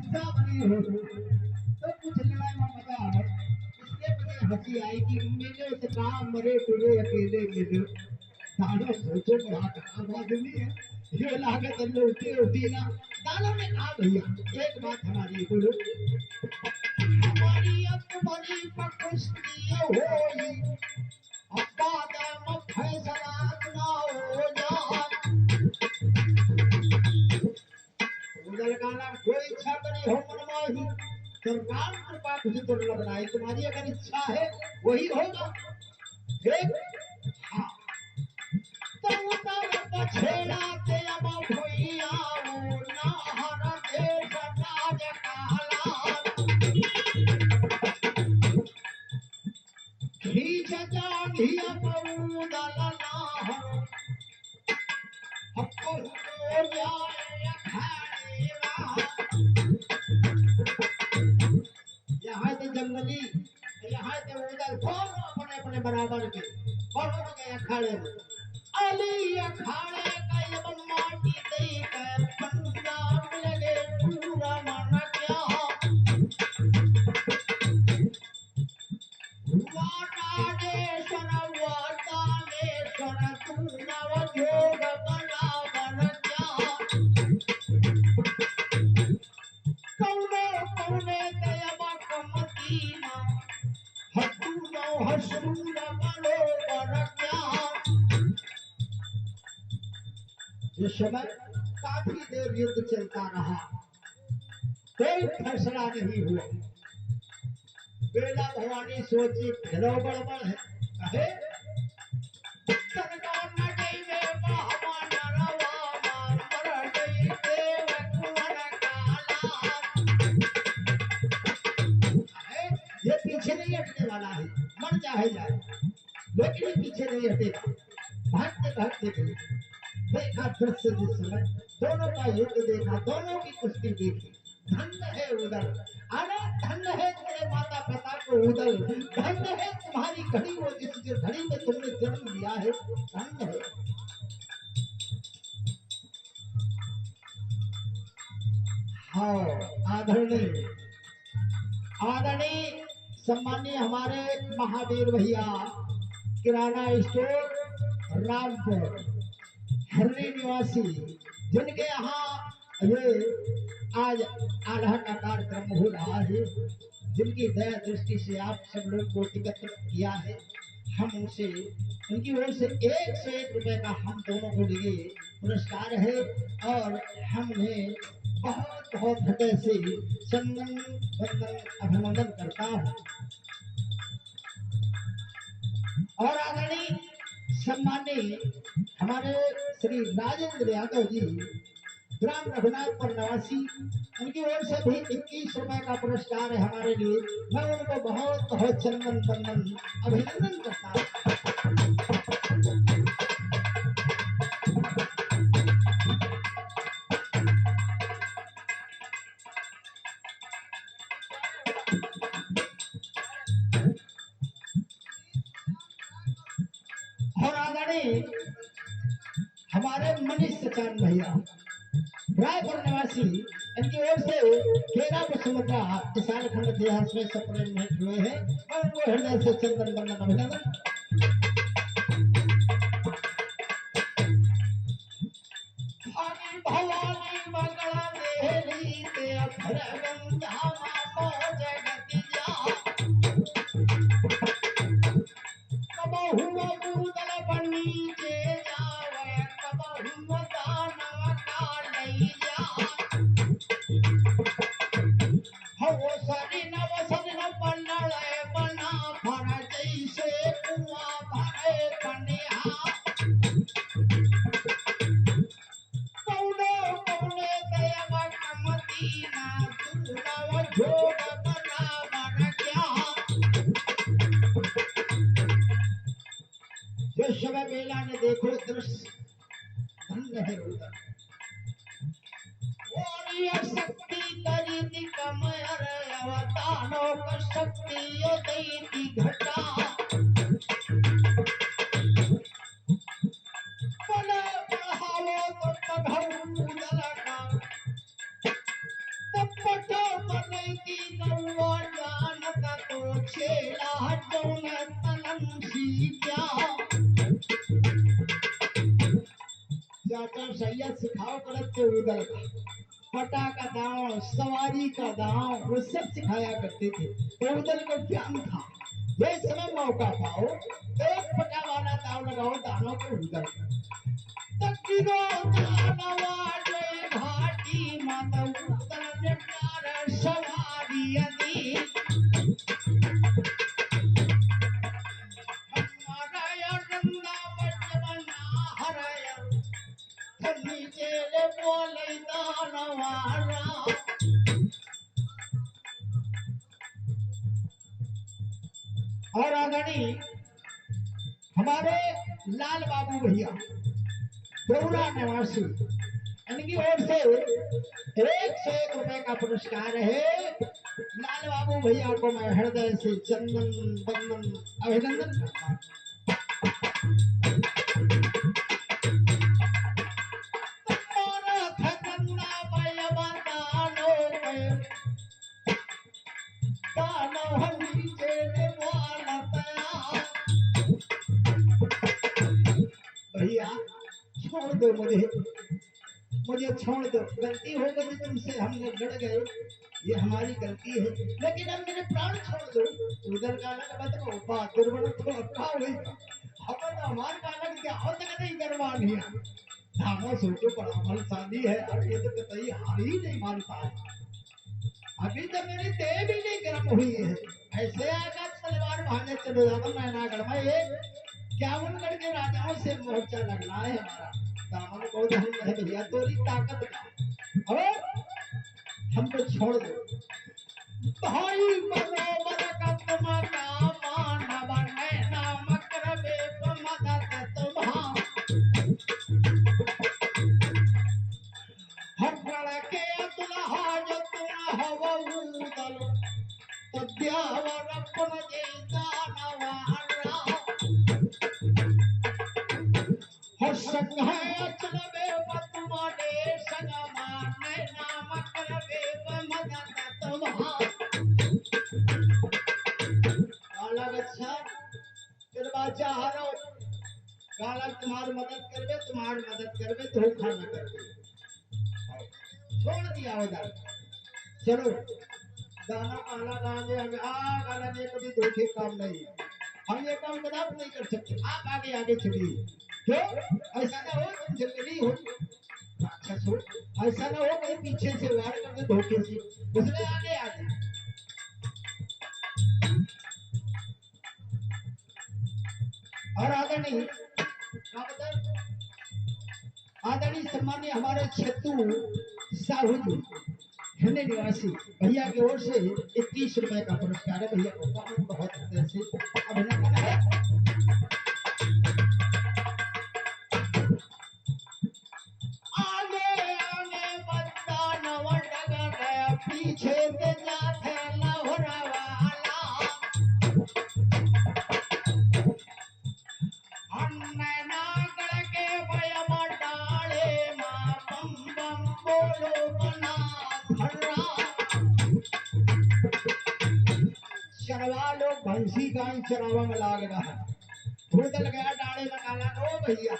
हंसा बनी हो तो कुछ लड़ाई में मजा है। इसलिए मुझे हंसी आई कि मिले से कहा मरे तुझे अकेले मिले। दानव सोचो बड़ा काम आदमी है, ये लागत अंदर उठी उठी ना। दानव ने कहा भैया एक बात हमारी बोलो, हमारी तुम्हारी प्रकृति होई अब्बा दम फैसला ना हो जाए। उधर गाना कोई इच्छा करी हो मनमाही, सरकार कृपा तुझे दुर्लभ बनाए, तुम्हारी अगर इच्छा है वही होगा। ठीक हाँ तो उतर पछेड़ा ते अब भैया ना हर देश राज काला खींच जा धिया पऊदल नाहर हक्को हो जाए अखाड़ेवा। यहाँ से जंगली यहाँ से उदल दोनों अपने अपने बराबर के पहुंच गए अखाड़े में। अली अखाड़े का जब माटी दई के पंजाब लगे पूरा मन क्या वाटानेश्वर वाटानेश्वर तू नव योग बराबर क्या कौने कौने दयाबा कमतीना हटू नौ हसूर बरोबर क्या। इस समय काफी देर युद्ध चलता रहा, कोई फैसला नहीं हुआ। बेला भवानी सोची फिर गड़बड़ है, कहे सरकार न गई में महामान रवा मर गई देव कुंवर काला। कहे ये पीछे नहीं हटने वाला है, मर चाहे जाए लेकिन ये पीछे नहीं हटेगा। भागते भागते गए, देखा दृश्य जिस समय दोनों का युद्ध देखा, दोनों की कुश्ती देखी। धन्य है उदल, अरे धन्य है तेरे माता पिता को उदल, धन्य है तुम्हारी घड़ी वो जिस घड़ी में तुमने जन्म लिया है, धन्य है। हाँ आदरणीय आदरणीय सम्मानीय हमारे महावीर भैया किराना स्टोर रामपुर हरणी निवासी, जिनके यहाँ ये आज आल्हा का कार्यक्रम हो रहा है, जिनकी दया दृष्टि से आप सब लोग को एकत्र किया है, हम उनसे उनकी ओर से 101 रुपए का हम दोनों को लिए पुरस्कार है और हमने बहुत बहुत हृदय से चंदन वंदन अभिनंदन करता हूँ। और आदरणीय सम्मानीय हमारे श्री राजेंद्र यादव जी ग्राम रघुनाथपुर निवासी, उनकी ओर से भी 21 रुपए का पुरस्कार है हमारे लिए। मैं उनको बहुत बहुत चंदन वंदन अभिनंदन करता हूँ। और आदरणीय हमारे मनीष सचान भैया रायपुर निवासी, इनकी ओर से 13 सुमता किसान खंड इतिहास में सप्रेम हुए हैं और उनको हृदय से चंदन वंदन अभिनंदन। भवानी मंगला देहली ते अभरगंधा मामो जगति जा कबहु बूदल बनी के जावे कबहु दानव का लई जा हो सरी न पल्लड़े बना भर जैसे कुआं भरे बनिया कौने कौने दयावा कमतीना तू नव जोग बराबर क्या। जिस समय मेला ने देखो दृश्य धन्य है उधर और ये शक्ति करी कमर अवतारों का शक्ति यो दैती घटा बले बढ़ावो तो पढ़ाऊ दलका तब पटे नहीं की कौवा जानता तो छेला जौन तलन सीखा चाचा सैया सिखाओ करत के उधर का पटा का दांव सवारी का दांव वो सब सिखाया करते थे तो उधर को ज्ञान था ये समय मौका पाओ एक पटा वाला दांव लगाओ दानों के उधर तकिरो दानवा जय घाटी माता उधर निटार सवारी अदी हमारा या रंगा बचवना हराया नीचे ले बोले दानवारा और आदरणीय हमारे लाल बाबू भैया देवरा निवासी इनकी ओर से 101 रुपए का पुरस्कार है लाल बाबू भैया को मैं हृदय से चंदन बंदन अभिनंदन करता हूँ भैया छोड़ दो मुझे छोड़ दो गलती हो गई तुमसे हम लोग लड़ गए ये हमारी गलती है लेकिन अब मेरे प्राण छोड़ दो उधर का अलग बताओ बात दुर्बल तो क्या हुई हमारे हमारे का अलग क्या हो तक नहीं करवानी है धामो सोचो बड़ा फल शादी है अब ये तो कतई हार ही नहीं मानता है अभी तो मेरी देह भी नहीं गर्म हुई है ऐसे आगा तलवार भाने चले जाता मैनागढ़ में ये क्या उनगढ़ के राजाओं से मोर्चा लगना है हमारा दामन को धन है भैया तोरी ताकत का और हमको छोड़ दो भाई बरोबर का तुम्हारा मानव है नाम करबे मदद तुम्हारा हर के दुल्हा जो तुम हवा उदल तो द्यावर अपन जैसा नवारा हर संग है अचल में तुम्हारे संग माने नाम करबे मदद तुम्हारा अलग अच्छा फिर बाचा हारो गाला तुम्हारी मदद करबे धोखा न करबे छोड़ दिया उधर चलो गाना काला गाने गाना ने कभी धोखे काम नहीं हम ये काम कदाप नहीं कर सकते आप आगे आगे चलिए क्यों ऐसा ना हो तुम जंगली हो राक्षस हो ऐसा ना हो कहीं पीछे से वार कर दे धोखे से उसमें आगे आगे और आदरणीय आदरणीय सम्मान्य हमारे छत्तू साहू जी हिंदी निवासी भैया की ओर से 21 रुपए का पुरस्कार है भैया को बहुत बहुत हृदय से अभिनंदन है आगे आगे बंदा नव डगर पीछे से जाते लहरा वाला अन्ननागड़ के भयम डाले मां बम बम बोलो बना चरवा लोग भैंसी गाय चरावा में लाग रहा है भूतल गया डाले में काला नो भैया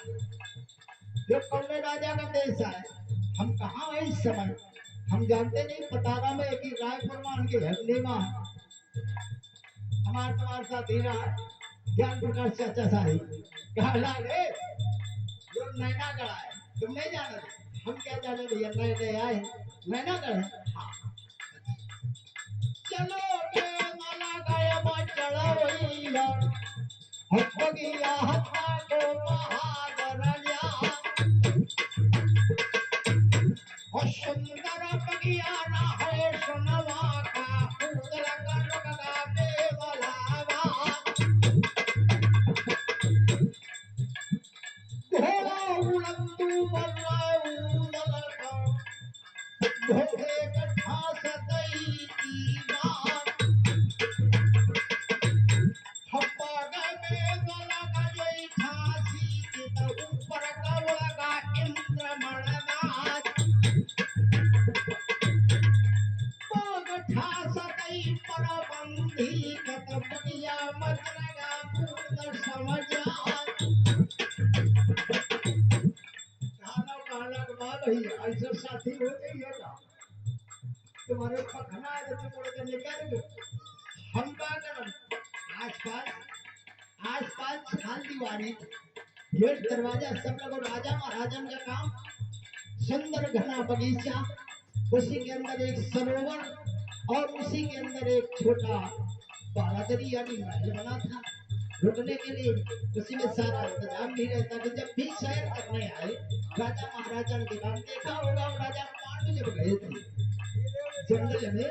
जो कौन राजा का देश है हम कहाँ है इस समय हम जानते नहीं पतारा में एक ही राय फरमान के हल्ले में हमारे साथ ही रहा ज्ञान प्रकाश चाचा साहिब कहला रे जो नैना गड़ा है तुम नहीं जान रहे हम क्या जाने भैया नए नए आए नैना गढ़ हाँ चलो के माला गाय चढ़ा वहीला हथगिया हथा को महादरया और सुंदर बगिया ना है सुनवा का उदर का बेवलावा घोड़ा उड़ंतु बर्रा उदल का घोड़े कठा सदई की बात हप्पा गए गला का जई झांसी के बुद्धि कत बगिया मत लगा पूर्ण समझा। गाना गाना के बाद ही ऐसा साथी हो गई है ना तुम्हारे पखना है तो तुम उड़ के निकल गए। हम क्या करम आसपास खान दीवारी गेट दरवाजा सब लोग राजा महाराजन का काम सुंदर घना बगीचा उसी के अंदर एक सरोवर और उसी के अंदर एक छोटा बारादरी यानी महल बना था रुकने के लिए। उसी में सारा इंतजाम भी रहता कि जब भी सैर करने आए राजा महाराजन के नाम देखा होगा। राजा पांडु जब गए थे जंगल में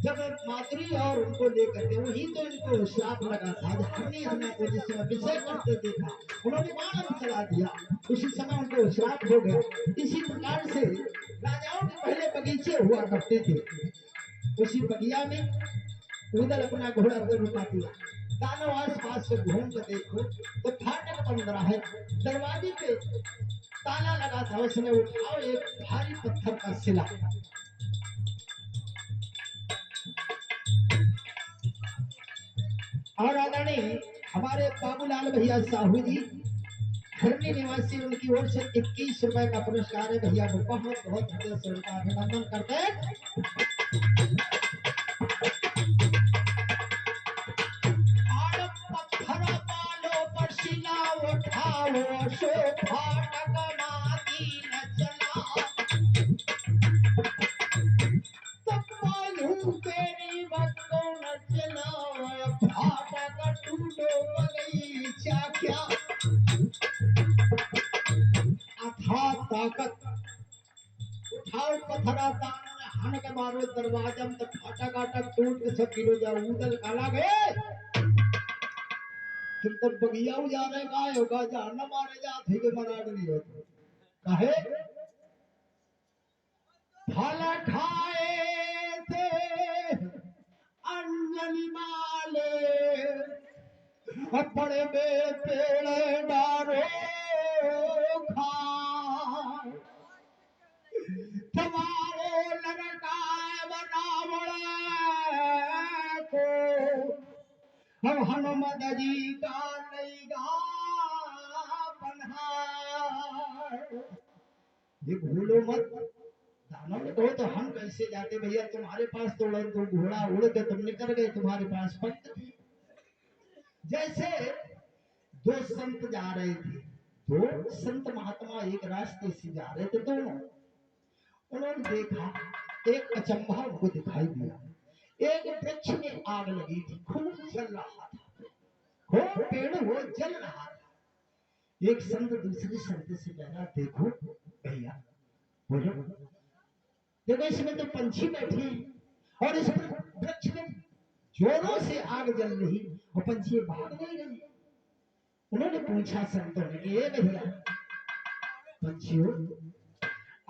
जब मातरी और उनको लेकर के वही तो इनको श्राप लगा था हमने को जिस समय विषय करते देखा उन्होंने बाण चला दिया उसी समय उनको श्राप हो गया। इसी प्रकार से राजाओं के पहले बगीचे हुआ करते थे। उसी बगिया में उधर अपना घोड़ा को रुका दिया। दानव आस पास से घूम कर देखो तो फाटक बंद रहा है। दरवाजे पे ताला लगा था। उसने उठाओ एक भारी पत्थर का सिला और आदरणीय हमारे बाबूलाल भैया साहू जी हरणी निवासी उनकी ओर से 21 रुपए का पुरस्कार है। भैया को बहुत बहुत हृदय से उनका अभिनंदन करते हैं। और पत्थर पालो पर शिला उठाओ सो फाटक मादी न चला तब मालूम तेरी वक्तों न चला फाटक टूटो बगीचा क्या अथा ताकत उठाओ पत्थरा तान हन के मारो दरवाजा में फाटक आटक टूट के सब गिरो जा उदल काला गए। तुम तो बगिया जा रहे का होगा जान मारे जाते के मराड नहीं होते कहे फल खाए थे अंजलि माले बड़े बे पेड़ डारो खा तुम्हारे लड़का बनावड़ को हम हनुमत जी का नहीं गा बन्हार। ये भूलो मत दानव ने कहो तो हम कैसे जाते भैया तुम्हारे पास तो घोड़ा उड़ के तुम निकल गए तुम्हारे पास पंख थे। जैसे दो संत जा रहे थे दो संत महात्मा एक रास्ते से जा रहे थे दोनों उन्होंने देखा एक अचंभा उनको दिखाई दिया। एक वृक्ष में आग लगी थी खूब जल रहा था खूब पेड़ वो जल रहा था। एक संत दूसरे संत से कह रहा देखो भैया बोलो देखो इसमें तो पंछी बैठे हैं और इस वृक्ष में जोरों से आग जल रही और पंछी भाग नहीं गए। उन्होंने पूछा संतों ने ये भैया पंछियों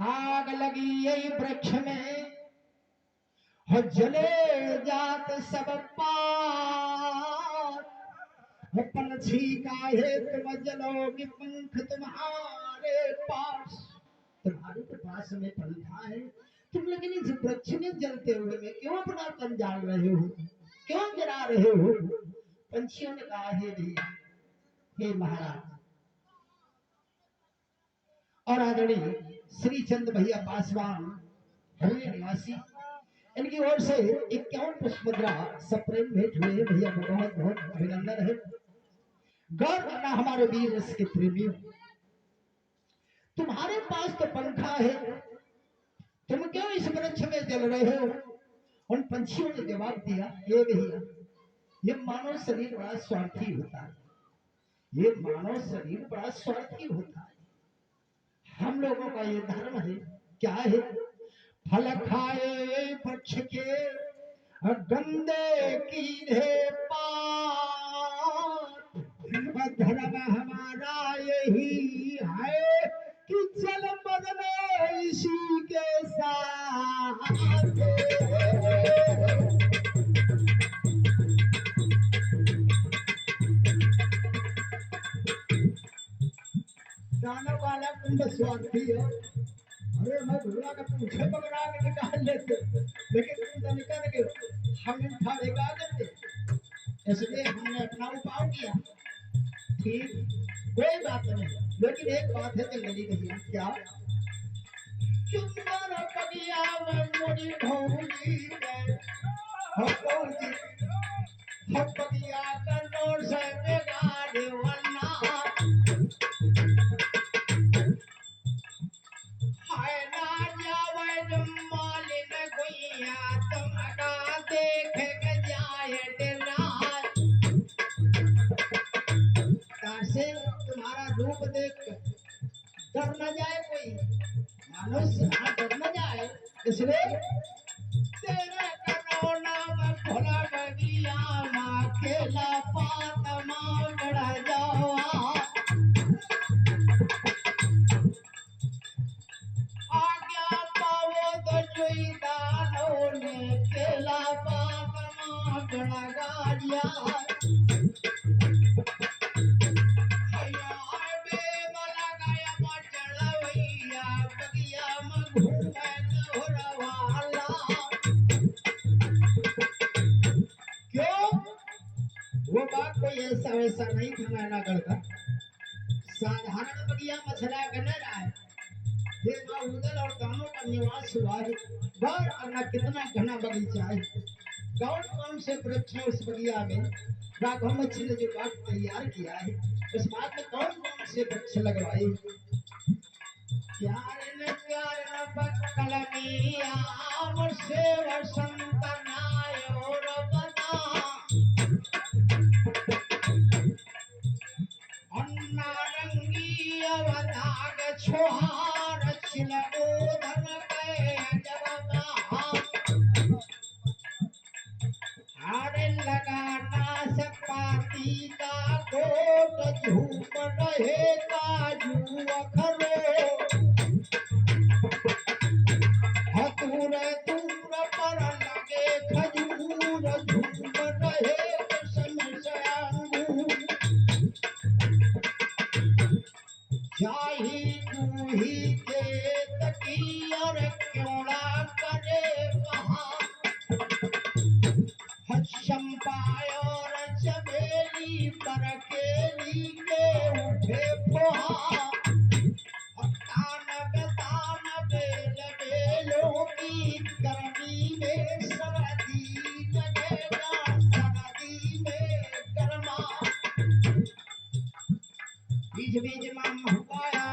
आग लगी यही वृक्ष में और जले जात सब पार पंछी का है तुम जलोगे पंख तुम्हारे पास तुम्हारे तो पास में पंखा है तुम लेकिन इस वृक्ष में जलते हुए में क्यों अपना तन जाल रहे हो क्यों जला रहे हो। पंछियों ने कहा हे भैया हे महाराज और आदरणीय श्री चंद भैया पासवान हरिया निवासी इनकी ओर से 51 पुष्पमुद्रा सप्रेम भेंट हुए हैं। भैया को बहुत बहुत अभिनंदन है। गौर करना हमारे वीर रस के प्रेमियों तुम्हारे पास तो पंखा है तुम क्यों इस वृक्ष में जल रहे हो। उन पंछियों ने जवाब दिया ये भैया ये मानव शरीर बड़ा स्वार्थी होता है ये मानव शरीर बड़ा स्वार्थी होता है। हम लोगों का ये धर्म है क्या है फल खाए वृक्ष के गंदे कीड़े पार धर्म हमारा यही है कि चल बदले इसी के साथ। दानव वाला कुंभ स्वार्थी है। अरे मैं घोड़ा का पूछे पकड़ा के निकाल लेते लेकिन तुम तो निकल गए हम इन खाने का करते इसलिए हमने अपना उपाय किया। ठीक, कोई बात नहीं, लेकिन एक बात है जंगली भैया, क्या? चुंदर पगिया में मोरी भौजी में हो भौजी, हो पगिया करोड़ से बेगारे वरना हाय ना जावे मालिन गुइया तुम अगा देख के जाए डरा। कैसे तुम्हारा रूप देख डर न जाए कोई मनुष्य, हाँ डर न जाए, इसलिए तेरे करोना में भोला बगिया माँ केला पात माँ गड़ा जावा। आज्ञा पावो तो जोई दानों ने केला पात माँ गड़ा गाड़िया। वो बात कोई ऐसा वैसा नहीं था नानागढ़ का, साधारण बगिया मछला का न रहा है। ये माँ उदल और दानों का निवास हुआ है। गौर करना कितना घना बगीचा है, कौन कौन से वृक्ष है उस बगिया में। राघव मच्छी ने जो बात तैयार किया है उस बात में कौन कौन से वृक्ष लगवाए। प्यार न कलमिया मुझसे वसंत नायो रबना अन्नारंगी अवदाग छोहार छिलबोधन के जबना हारे लगाना सपाती का कोट झूम रहे काजू अखरो दूर दूर पर लगे खजूर झूम रहे समसयांगू जाही दूही के तकियर क्योड़ा करे वहाँ चंपाय और चमेली पर केली के उठे फुहा तान बेल बेलों की गर्मी में सर्दी लगेगा सर्दी में गर्मा। बीज बीज में हुआया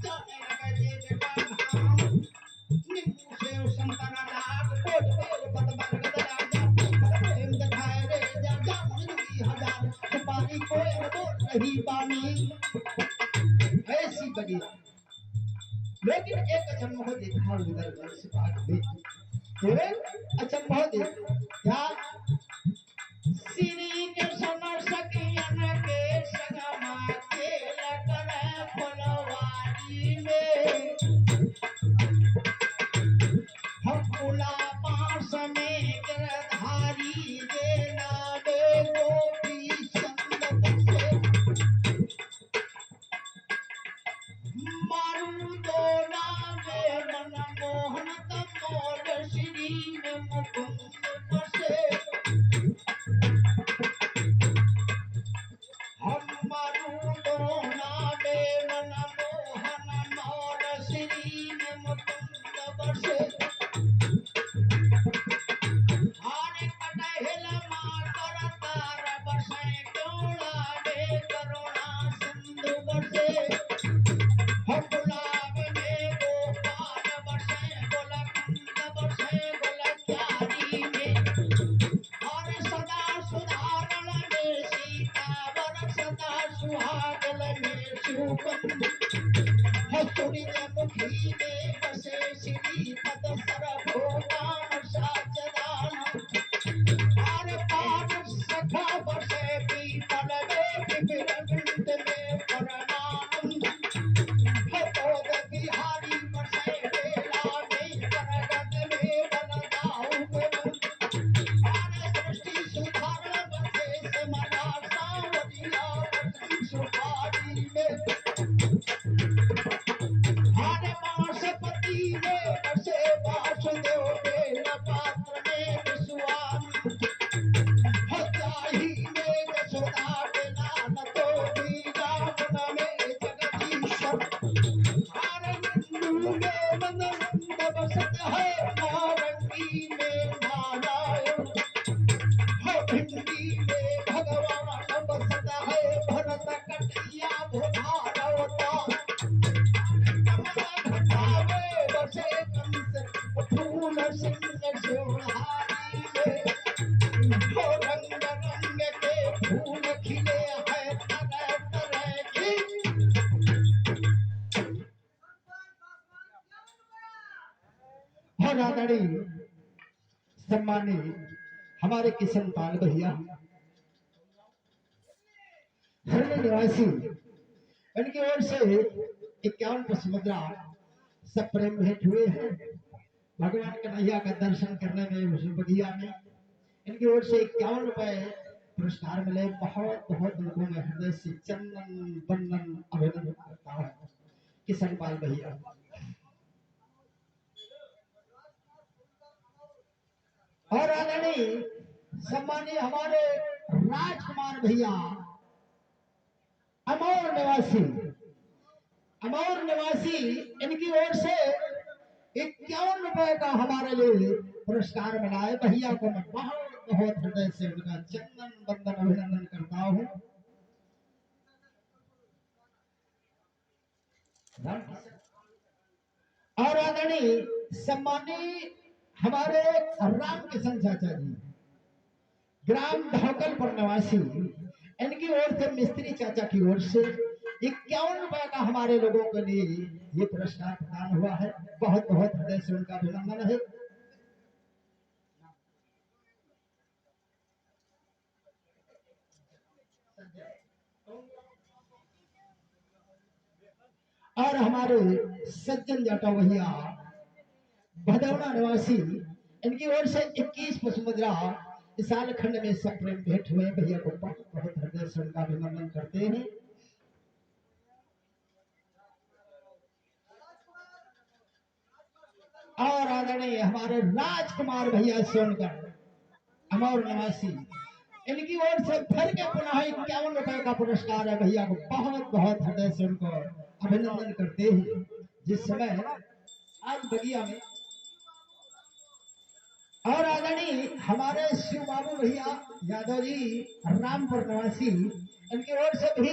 जाने लगा जेब का घाम नींबू से संतरा लाग कोट बेल पत बरगद राजा प्रेम दिखाए रे जा जा जिंदगी हजार सुपारी कोई बोल नहीं पानी। ऐसी बगिया, लेकिन एक अचंभव देखा उधर वर्ष बाद में अचंभव देखा क्या? श्री कृष्ण सखियन के संगमा खेल करे फुलवारी में फुला पास में गिरधारी रे नावे गोपी चंद से मारू दो नावे मन मोहन तमोद श्री में मुकुंद बसे हम मारू दो नावे मन मोहन मोर श्री में मुकुंद बसे आने कटहेल मातर तार बसे क्योड़ा बे करुणा सिंधु बसे गुलाब में गोपाल बसे गोलकंद बसे गोलचारी भिंडी में नारायण, हो भिंडी में भगवान बसता है, भरत कटिया भारवता घटावे बसे कंस, फूल सिंह सोहारी में, हो रंग रंग के फूल खिले हैं तरह तरह की। और आदरणीय सम्मानित हमारे किशन पाल भैया हरणे निवासी, इनकी ओर से 51 पुष्प मुद्रा सब प्रेम भेंट हुए हैं। भगवान कन्हैया का दर्शन करने में उस बगिया में इनकी ओर से 51 रुपए पुरस्कार मिले। बहुत बहुत उनको मैं हृदय से चंदन बंदन अभिनंदन करता हूँ किशन पाल भैया। और आदरणीय सम्मानीय हमारे राजकुमार भैया अमौर निवासी, अमौर निवासी इनकी ओर से 51 रुपए का हमारे लिए पुरस्कार मिला है। भैया को मैं बहुत बहुत हृदय से उनका चंदन बंदन अभिनंदन करता हूँ। और आदरणीय सम्मानीय हमारे राम किशन चाचा जी ग्राम धौकलपुर निवासी, इनकी ओर से मिस्त्री चाचा की ओर से 51 रुपए का हमारे लोगों के लिए ये पुरस्कार प्रदान हुआ है। बहुत बहुत हृदय से उनका अभिनंदन है। और हमारे सज्जन जाटव भैया भदौना निवासी, इनकी ओर से 21 पुष्प मुद्रा इस साल खंड में सब प्रेम भेंट हुए। भैया को बहुत बहुत हृदय से उनका अभिनंदन करते हैं। और आदरणीय हमारे राजकुमार भैया सोनकर अमौर निवासी, इनकी ओर से फिर के पुनः 51 रुपए का पुरस्कार है। भैया को बहुत बहुत हृदय से उनको अभिनंदन करते हैं। जिस समय आज बगिया में और आदरणीय हमारे शिव बाबू भैया यादव जी रामपुर निवासी, इनकी ओर से भी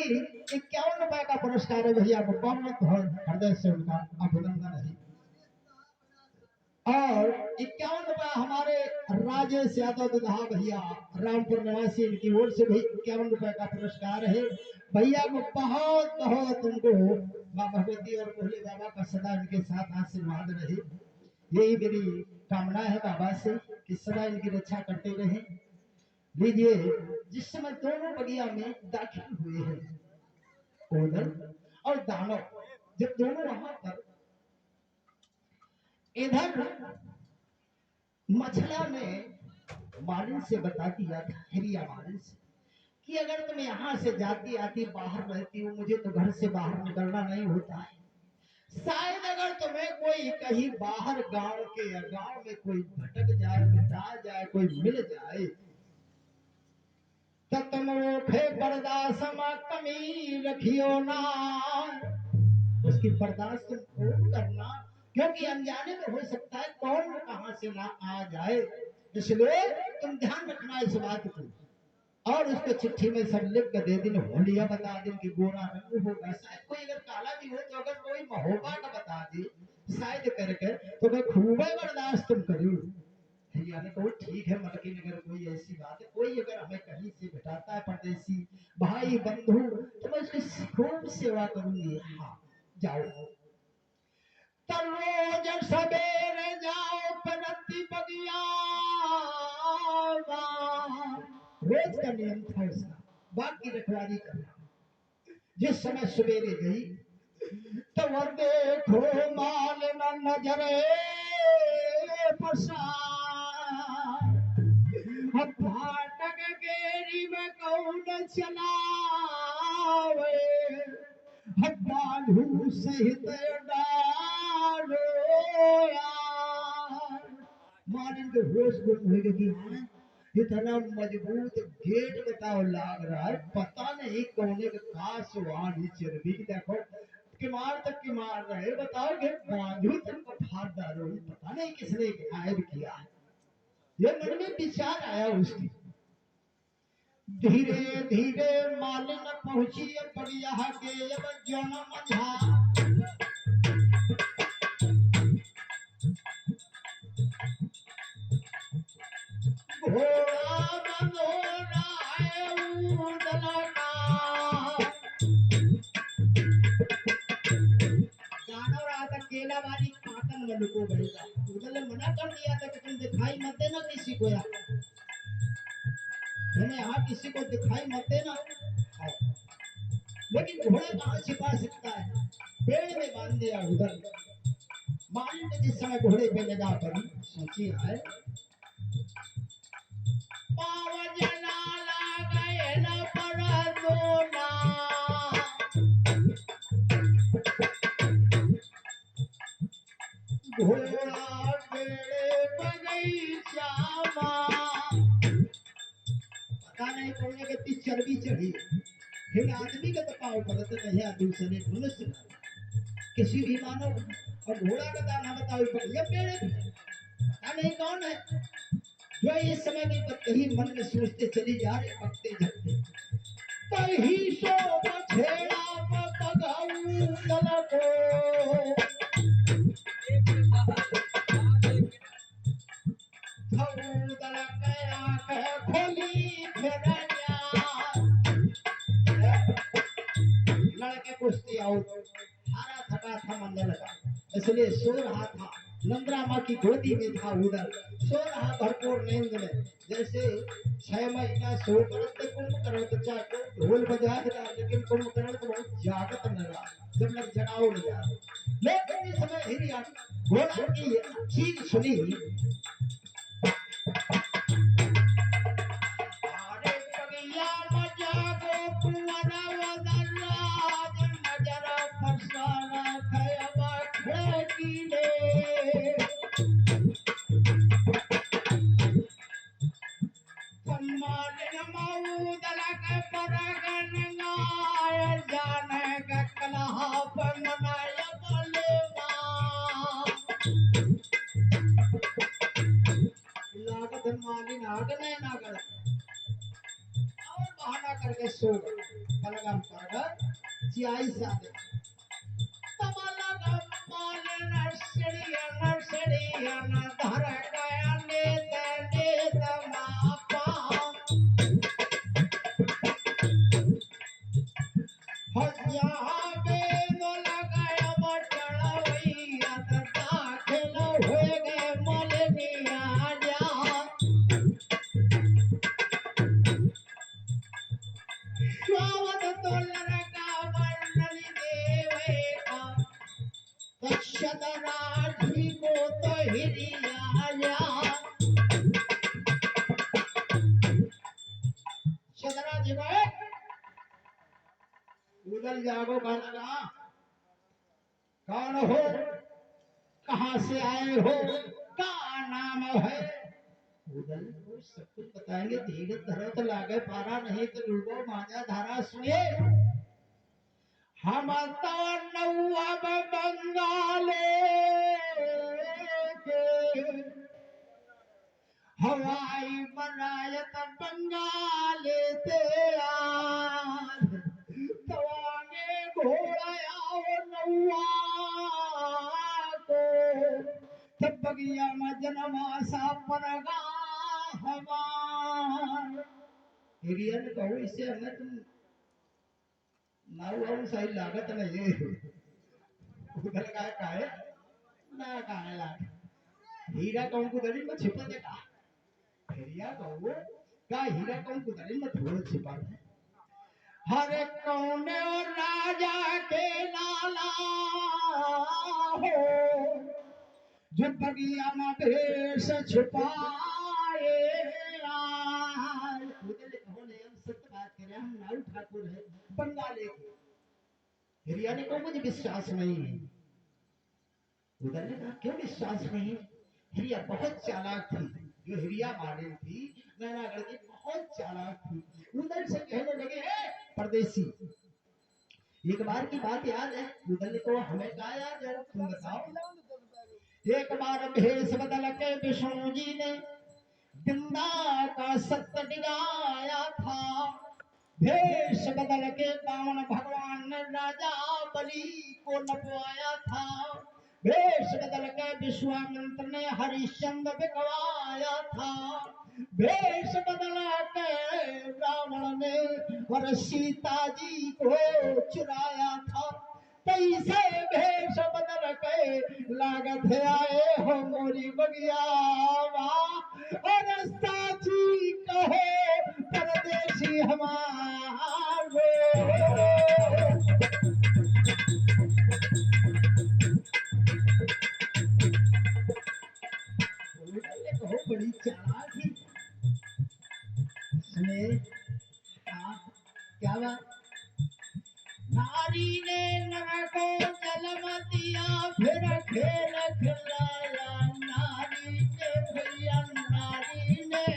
51 रुपए का पुरस्कार है। भैया को बहुत बहुत हृदय से उनका अभिनंदन है। और 51 रुपए हमारे राजेश यादव दुधा भैया रामपुर निवासी, इनकी ओर से भी 51 रुपए का पुरस्कार है। भैया को बहुत बहुत उनको माँ भगवती और कोहली बाबा का सदा इनके साथ आशीर्वाद रहे। यही मेरी कामना है बाबा से कि सदा इनकी रक्षा करते रहे। लीजिए, जिस समय दोनों बगिया में दाखिल हुए हैं ओदल और दानव, जब दोनों वहां पर इधर मछला ने मालिन से बता दिया था, हिरिया मालिन से, कि अगर तुम यहाँ से जाती आती बाहर रहती हो, मुझे तो घर से बाहर निकलना नहीं होता है। शायद अगर तुम्हें कोई कहीं बाहर गांव के या गांव में कोई भटक जाए, मिटा जाए, कोई मिल जाए, तो तुम रोखे बर्दाश्त कमी रखियो ना, उसकी बर्दाश्त तुम खूब करना, क्योंकि अनजाने में हो सकता है कौन कहां से ना आ जाए। इसलिए तुम ध्यान रखना इस बात को। और उसको चिट्ठी में सब लिख कर दे दिन, होलिया बता दिन कि गोरा रंग होगा। शायद कोई अगर काला भी हो तो अगर कोई महोबा का बता दे शायद करके, तो मैं खूब बर्दाश्त तुम करो। यानी तो ठीक है, मलकिन अगर कोई ऐसी बात है, कोई अगर हमें कहीं से बिठाता है परदेसी भाई बंधु, तो मैं उसकी खूब सेवा करूंगी। हाँ जाओ, तो रोज सवेरे जाओ प्रति बगिया, रोज का नियम था उसका, बाकी रखवारी करना। जिस समय सवेरे गई तो वह देखो माल न नजरे पसार, फाटक गेरी में कौन चलावे, बालू सहित डालो यार। मालिन के होश गुम हो गई। इतना मजबूत गेट बताओ लाग रहा है, पता नहीं कौन का काश वाली चरबी। देखो किमार तक की मार रहे, बताओ कि बाजू तक को फाड़ डालो, ये पता नहीं किसने गायब किया है। ये मन में विचार आया उसकी। धीरे धीरे मालिन पहुंची बढ़िया के अब जन्म था। घोड़ा मनोरा है उदल का, गाना रहा था केला वाली काटन में लुको गएगा। उदल ने मना कर दिया था कि तुम दिखाई मत देना किसी को, यार मैंने यहाँ किसी को दिखाई मत देना। लेकिन घोड़ा कहाँ छिपा सकता है, पेड़ में बांध दिया उधर। मालिक ने जिस समय घोड़े पे निगाह करी, सोची है पावजना गए न पर दोना, घोड़ा पेड़े पगई श्यामा। पता नहीं कौन कितनी चर्बी चढ़ी, फिर आदमी का तो पाव पड़त नहीं है, दूसरे मनुष्य किसी भी मानव। और घोड़ा का दाना बताओ बढ़िया पेड़ पे, पता नहीं कौन है जो इस समय की बात कही मन में सोचते चली जा रहे, पकते झपते कहीं सो छेड़ा पगाऊ दल को, दल के खोली फिर लड़के कुश्ती आउट, हारा थका था मंडल का, इसलिए सो रहा था। नंद्रा माँ की गोदी में था उधर, सो रहा भरपूर नींद में। जैसे 6 महीना सो कर कुंभकर्ण बच्चा को ढोल बजा रहा, लेकिन कुंभकर्ण को बहुत जागत न रहा, जब तक जगाओ नहीं आ। लेकिन इस समय हिरिया घोड़ा की चीख सुनी, अरे पगिया मजा गो कुंवरा वदराज, नजर फसाना खयबा खेकीले, सम्मानिन मऊदल के परगन गाय, जाने के कलहा पमनाय बलेवा। लागत मालिन आगने नागर और बहाना करके सो बलगम पर चियाई सादे तमलगम मालिन नर्सड़िया न धर गया नेत मापा, हज्या बेदो लगाया बचड़वैया दाखिल हो गए मलनिया जा। स्वावत तो लड़का वर्णन देवे का, तक्षतराठी को तो हिरिया जा। शतरा जी गए उधर जागो, कहना कौन हो, कहाँ से आए हो, क्या नाम है। उधर सब कुछ बताएंगे, धीरे धरो तो लागे पारा, नहीं तो डूबो मांझा धारा। सुनिए, हम तो नौअब बंगाले के, हवाई बनायत बंगाले ते आज, तवागे घोड़ा आओ नौआ को, तब बगिया में जन्मा सा परगा हमार। हिरिया ने कहो इससे हमें तुम नाउ सही लागत नहीं है। उधर का है ना काहे लाग, हीरा कौन को दरी में छिपा दे का, हिरिया कहो का हीरा कौन को दरी में थोड़ा छिपा दे। हरे कौन और राजा के लाला हो, जो बगिया में भेष छुपाए आए। उधर कहो ने हम सत्य बात करें, हम नाउ ठाकुर है बंगाली के। हिरिया ने कहा मुझे विश्वास नहीं है। उधर ने कहा क्यों विश्वास नहीं। हिरिया बहुत चालाक थी, जो हिरिया मालिन थी नैनागढ़ की, बहुत चालाक थी। उधर से कहने लगे परदेसी एक बार की बात याद है, उधर को हमें कहा याद है, तुम बताओ। एक बार भेष बदल के विष्णु जी ने बिंदा का सत्य दिखाया था। भेष बदल के बावन भगवान ने राजा बलि को नपवाया था। भेष बदल के विश्वामित्र ने हरिश्चंद्र बिकवाया था। भेष बदल के रावण ने और सीता जी को चुराया था। कैसे भेष बदल के लागत आए हो मोरी बगिया और साची कहे परदेसी हमारे। कहो बड़ी चालाक थी। सुने क्या बात। नारी ने नर को जन्म दिया फिर खेल खिलाया। नारी ने भैया नारी ने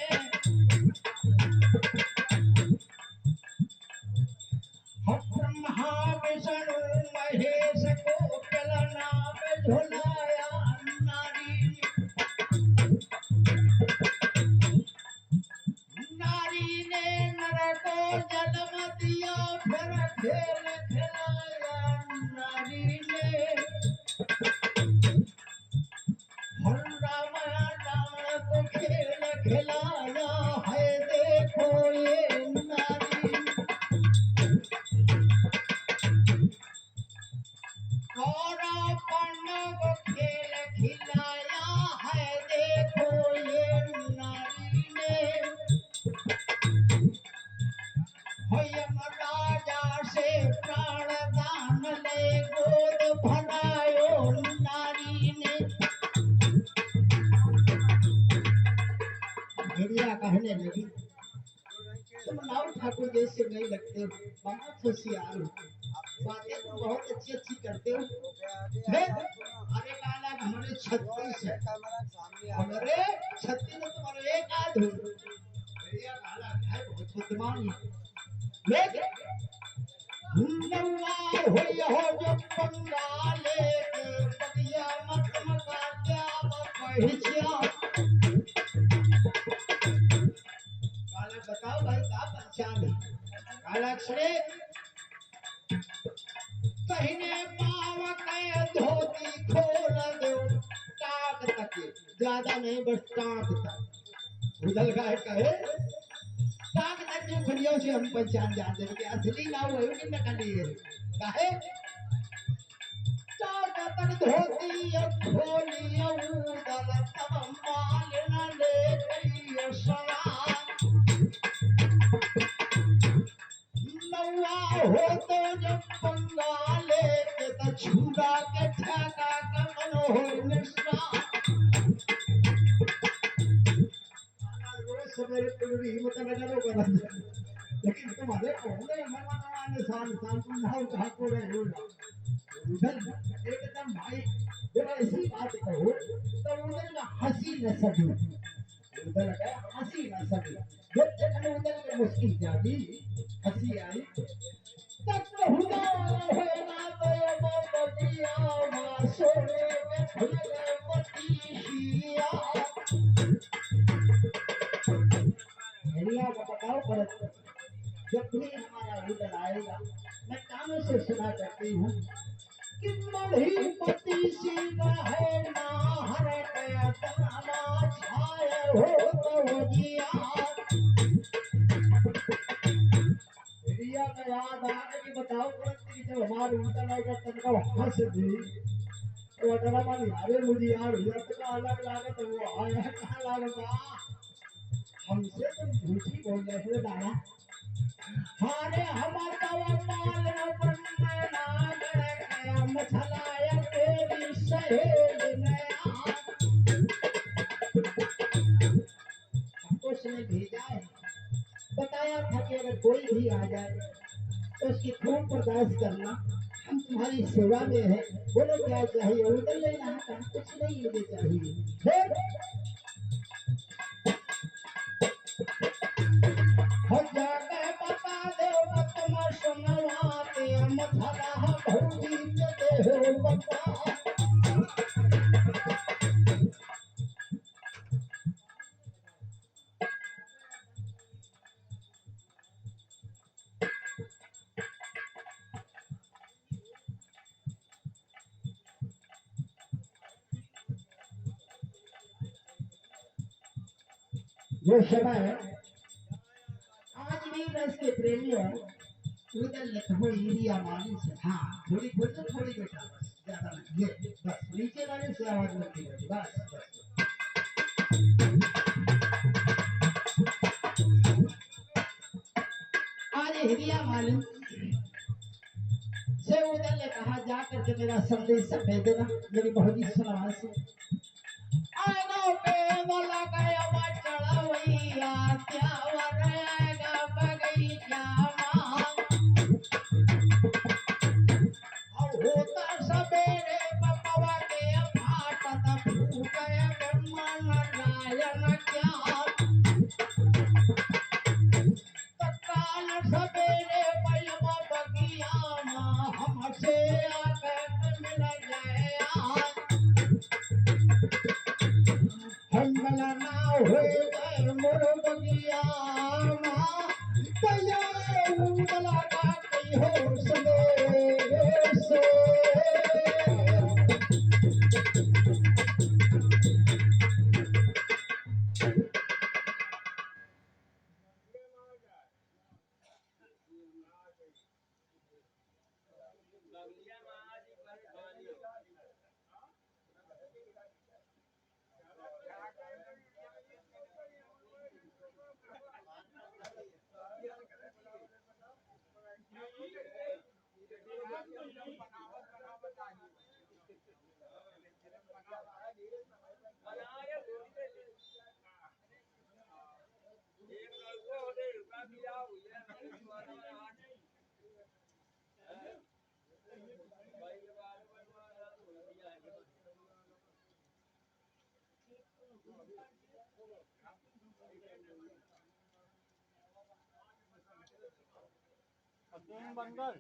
ब्रह्मा विष्णु महेश को कलना में झुलाया। नारी ने नर को जन्म दिया फिर खेल खिलाया। नारी ने रावण को खेल खिलाया है। देखो ये नारी गौरा को खेल खिलाया है। देखो ये नारी ने राजा से प्राण दान ले गोद भरायो। नारी ने भेड़िया कहने लगी तुम लाओ ठाकुर जैसे नहीं लगते हो, बहुत होशियार हो, बातें तुम बहुत अच्छी अच्छी करते हो। अरे काला हमारे 36 है, हमारे 36 में तुम्हारे एक आध हो। भेड़िया काला है बहुत बुद्धिमान है। नौवा हुई हो जो बंगाले बढ़िया मत मका क्या पहचान। काला बताओ भाई क्या पहचान है। काला अक्षरे कहने पाव के धोती खोल दो टाक तक, ज्यादा नहीं बस टाक तक। उधर का कहे टाक तक जो खुलियों से हम पहचान जाते हैं कि असली ना हुए कि नकली है। काहे टाक तक धोती खोली उधर तब माल न ले गई सला। नौवा हो तो जब बंगाले के तो छुरा के ठेका का मनोहर मिश्रा। रोज सवेरे पूरी हिम्मत लगाओ कर, लेकिन तुम्हारे कोने मनवाने साल साल तुम नाव ठाकुर है उधर एकदम भाई जब ऐसी बात कहो तो उधर का हंसी न सके। उधर का हंसी न सके जब तक उधर में मुश्किल जाती हंसी आई तक हुआ है ना तो बदिया सोने में खुल गए पतिया। का बताओ भरत, जब भी हमारा उधर आएगा मैं कानों से सुना करती हूँ कि मढ़ी पति सीधा है ना हर गया तनामा छाए हो तो जिया। का याद आने की बताओ कि जब हमारे उधर आएगा तनका हंस दी तो अगर हमारी हारे मुझे यार का अलग लागत वो आया कहाँ लागत हमसे तुम झूठी बोल रहे हो दादा। हारे हमारा माल न बनना ना गया मछलाया तेरी सहेली नया। हमको उसने भेजा है, बताया था कि अगर कोई भी आ जाए तो उसकी खूब बर्दाश्त करना, हम तुम्हारी सेवा में है। बोलो क्या चाहिए उधर लेना है, कुछ नहीं मुझे चाहिए। हो जाके बता दो तुम सुनवाते मथला जो समय आज भी रस के प्रेमियों उधर लिखो एरिया वाली से हाँ थोड़ी बोल तो थोड़ी बेटा बस ज्यादा नहीं ये बस नीचे वाले से आवाज लगती है बस बस आज एरिया वाले से उधर ने कहा जा करके मेरा संदेश भेज देना मेरी बहुत ही सलाह से आएगा पे वाला गया चढ़वैया क्या वरेगा बगैया होता सवेरे बपवा के फाटत फूट ब्रह्मा नारायण क्या काल सवेरे पैलवा बगिया हमसे आकर मिल गया हम ना हो गए मोर बगिया पैया उदला का कई हो सवेरे से बंगल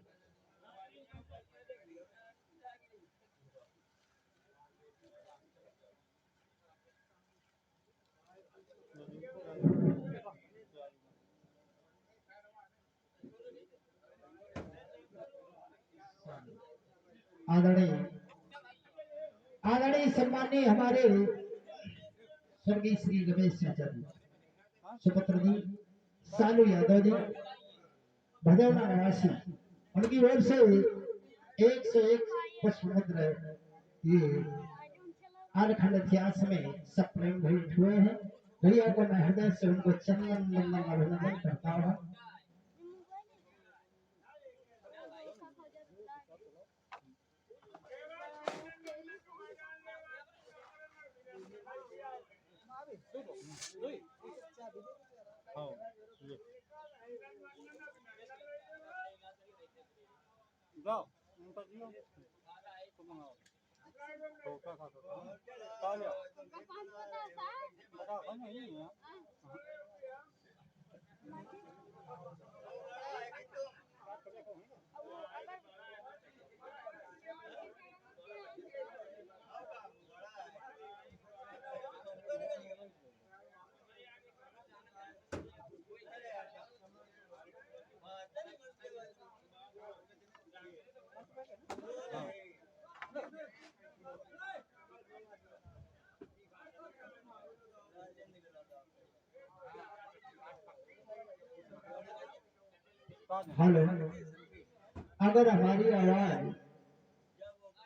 आदरणीय आदरणीय सम्माननीय हमारे स्वर्गीय श्री रमेश चाचा जी सुपुत्र जी सालू यादव जी भदौना निवासी उनकी ओर से 101 पुष्पमुद्र ये आलखंड इतिहास में सप्रेम भेंट हुए हैं भैया को मैं हृदय से उनको चंदन वंदन अभिनंदन करता हूँ जाओ उनका जियो तुम मंगाओ तो क्या खा सकते हो ताजा बता नहीं है हेलो अगर हमारी आवाज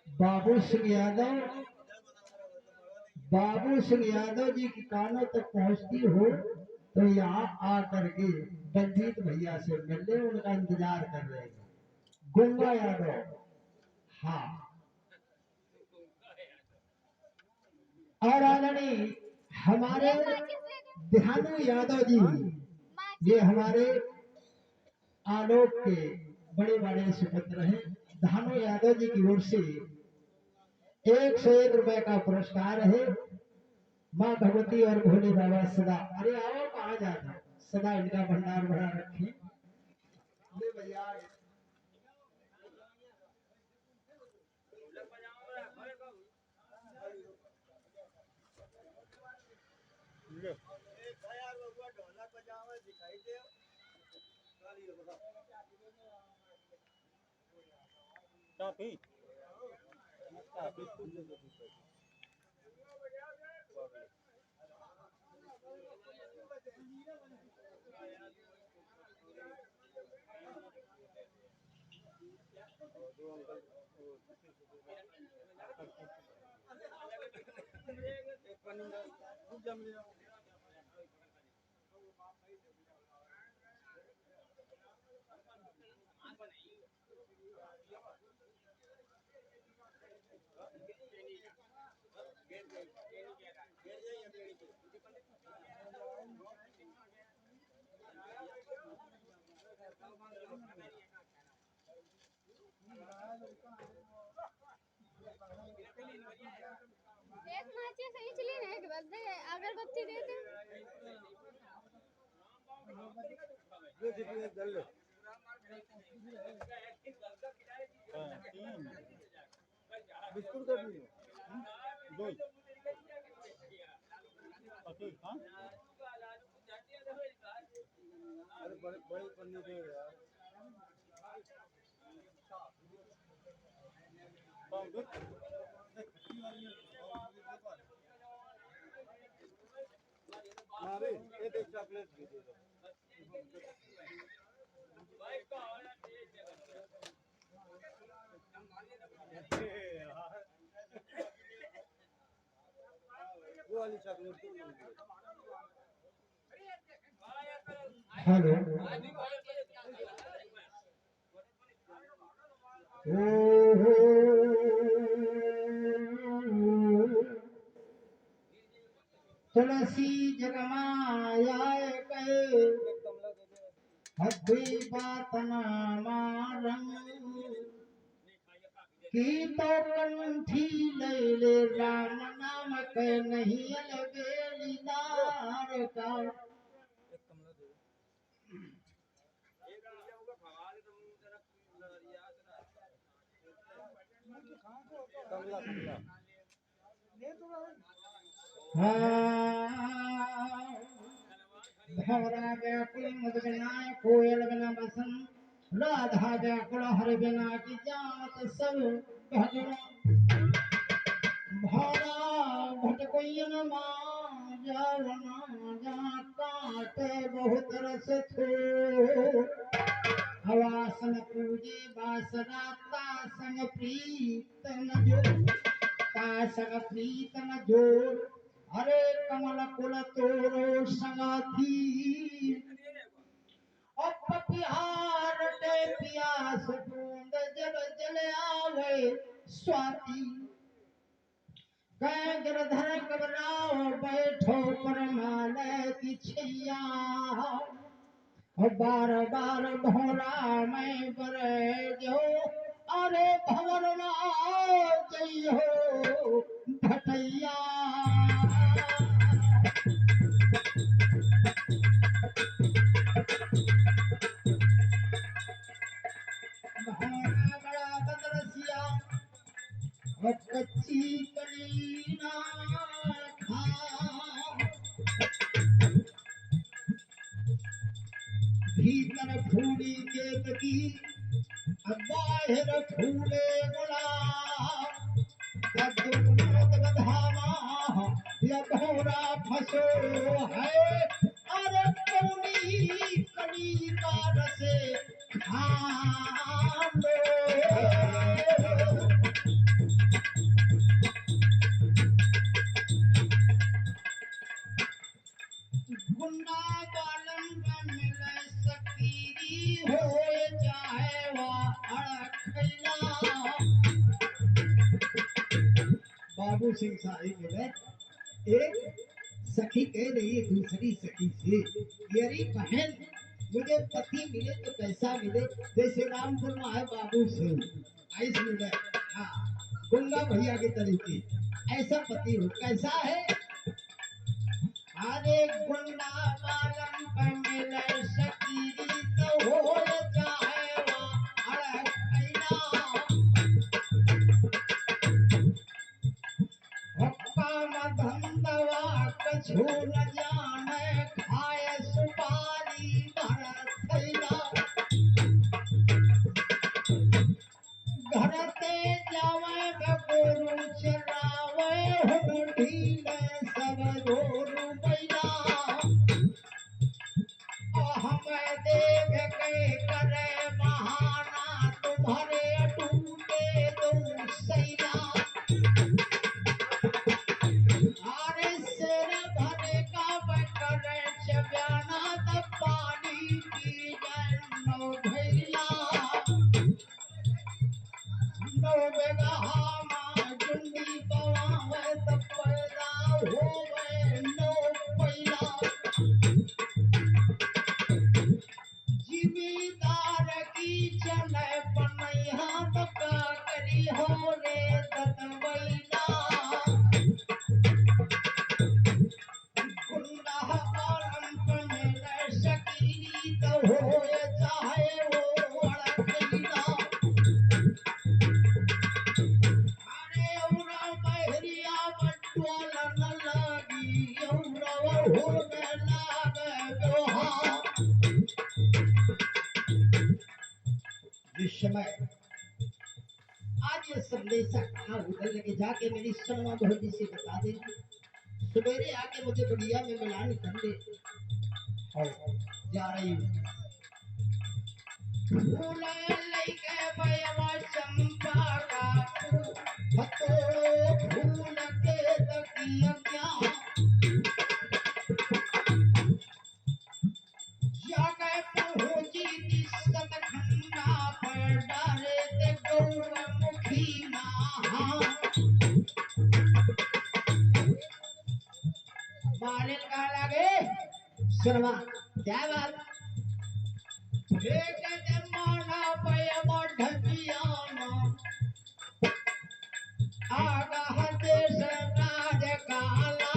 बाबू सिंह यादव जी की कानों तक पहुंचती हो तो यहाँ आकर के बलजीत भैया से मिलने उनका इंतजार कर रहे हैं गुंगा यादव हाँ और आदरणीय हमारे ध्यानु यादव जी ये हमारे आलोक के बड़े बड़े सुपुत्र हैं धानु यादव जी की ओर से 101 रुपए का पुरस्कार है माँ भगवती और भोले बाबा सदा अरे आओ कहाँ जाना सदा इनका भंडार भरा रखे ले भैया चापी एक माचिस सही चली ना एक बस दे अगरबत्ती दे दे बिस्कुट कर दी दो हाँ अरे बड़े बड़े पन्नी दे यार मारे एक चॉकलेट दे दो वो वाली चॉकलेट हेलो तुलसी जगमाया के हद्दी बात मारंग की तो कंठी ले ले राम नाम के नहीं लगे लीलार का भवरा व्याकुल मद बिना कोयल बिना बसन राधा व्याकुल हर बिना की जानत सब भजन भवरा भटकोइन मां जावना जा काटे बहुत रस थो हवासन पूजे बासरा तासंग प्रीतन जो तासंग प्रीतन जोर हरे कमल कुल तोरो संगाथी अपतिहार ते पियास बूंद जब जल आवे स्वाति कह गिरधर घबराओ बैठो परमालय की छैया बार बार भोरा में बरे जो अरे भवर जय हो भटैया बड़ा बदरसिया और कच्ची कली ना खा भीतर फूली केतकी बाहर फूले गुलाब अद्भुत बधावा यह भोरा फसो है अरे कौनी कली का रसे खालो गुंडा बालन मिल सकीरी हो चाहे वह अड़खैला बाबू सिंह साहिब मिले एक सखी कह रही है दूसरी सखी से मेरी बहन मुझे पति मिले तो कैसा मिले जैसे रामपुर में है बाबू सिंह ऐसे मिले हाँ गुंगा भैया के तरीके ऐसा पति हो कैसा है अरे गुंडा बालन पर मिले सकीरी तो हो चाहे वह अड़खैला धंधवा कछु न जाने खाए सुपारी भरतैया घरते जावे गोरु चरावे हो ढीले सब गोरु बैला बयाना तब पानी पी जानो भैया नो बेगहा जुंडी पवावे तब पैदा होवे नो पैला जिमीदार की चले पनैया बका करी हो रे ततवैला गुंडा पालन में शकीरी तो होए चाहे वो अड़कैला अरे उरा बहरिया बटुआ न लगी उरा हो में लागे दोहा जिस समय आज ये संदेशा कहाँ उधर लेके जाके मेरी शर्मा बहू से बता दे सवेरे आके मुझे बढ़िया में मिलान कर दे और जा रही हूँ फूल लेके बयवा चंपा का हथोड़ो फूल के तकिया क्या जाके पहुंची दिसत खन्ना पर डारे ते गौरमुखी नहा मालिक का लगे शर्मा क्या बात एक जमाना पयमा ढकियाना आगा देश राज काला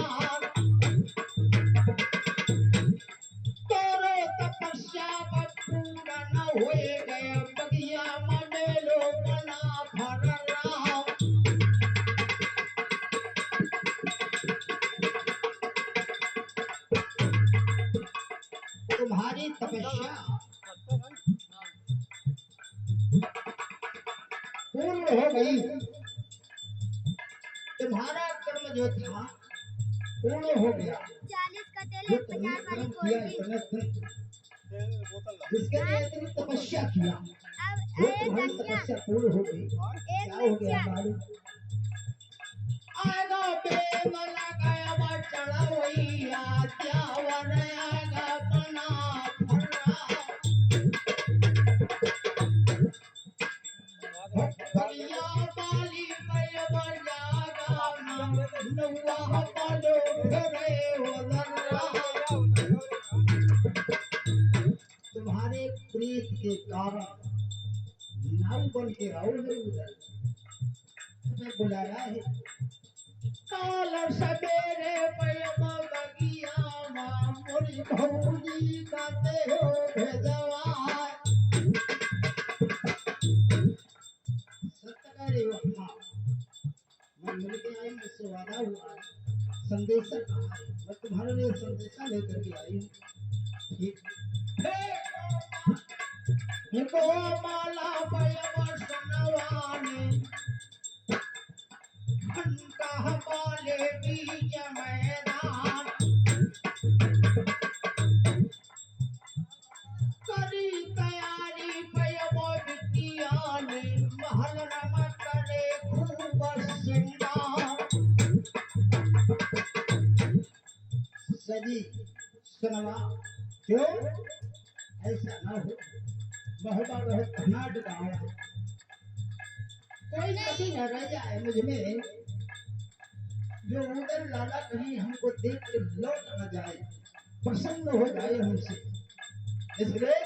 तोरो तपस्या पूरा न होए गए बगिया मनेलो बना भरला तुम्हारी तपस्या पूर्ण हो गई तुम्हारा कर्म जो था पूर्ण हो गया 40 का तेल जो है, तुमने 50 वाली कर्म कोल्ड किया ड्रिंक। इतने बोतल ला जिसके लिए तुमने तपस्या किया अब वो ए तुम्हारी धनिया तपस्या पूर्ण हो गई एक क्या हो गया मिर्चा मालूम आगा बेमला गया बा चढ़ा वही त्यावर आगा बना फरा भक्तिया बाली पयवा जागा नौवा बालो घरे वदरा तुम्हारे प्रीत के कारण नाव बन के आओ है उधर तुम्हें बुलाया है काल सवेरे पयमा बगिया मोरी भौजी काते हो भेजवा सत्य वहाँ मैं मिल के आई मुझसे वादा हुआ संदेशा कहा है मैं तुम्हारे लिए संदेशा लेकर के आई हूँ ठीक को माला पयमा सुनवाने घंटा बाले बीच मैदान करी तैयारी पयमा बिटिया ने महल रम करे खूब श्रृंगार सजी सुनवा क्यों ऐसा ना हो बहुबा बहुत घनाट गाँव है कोई कभी न रह जाए मुझ में जो उधर लाला कहीं हमको देख के लौट न जाए प्रसन्न हो जाए हमसे इसलिए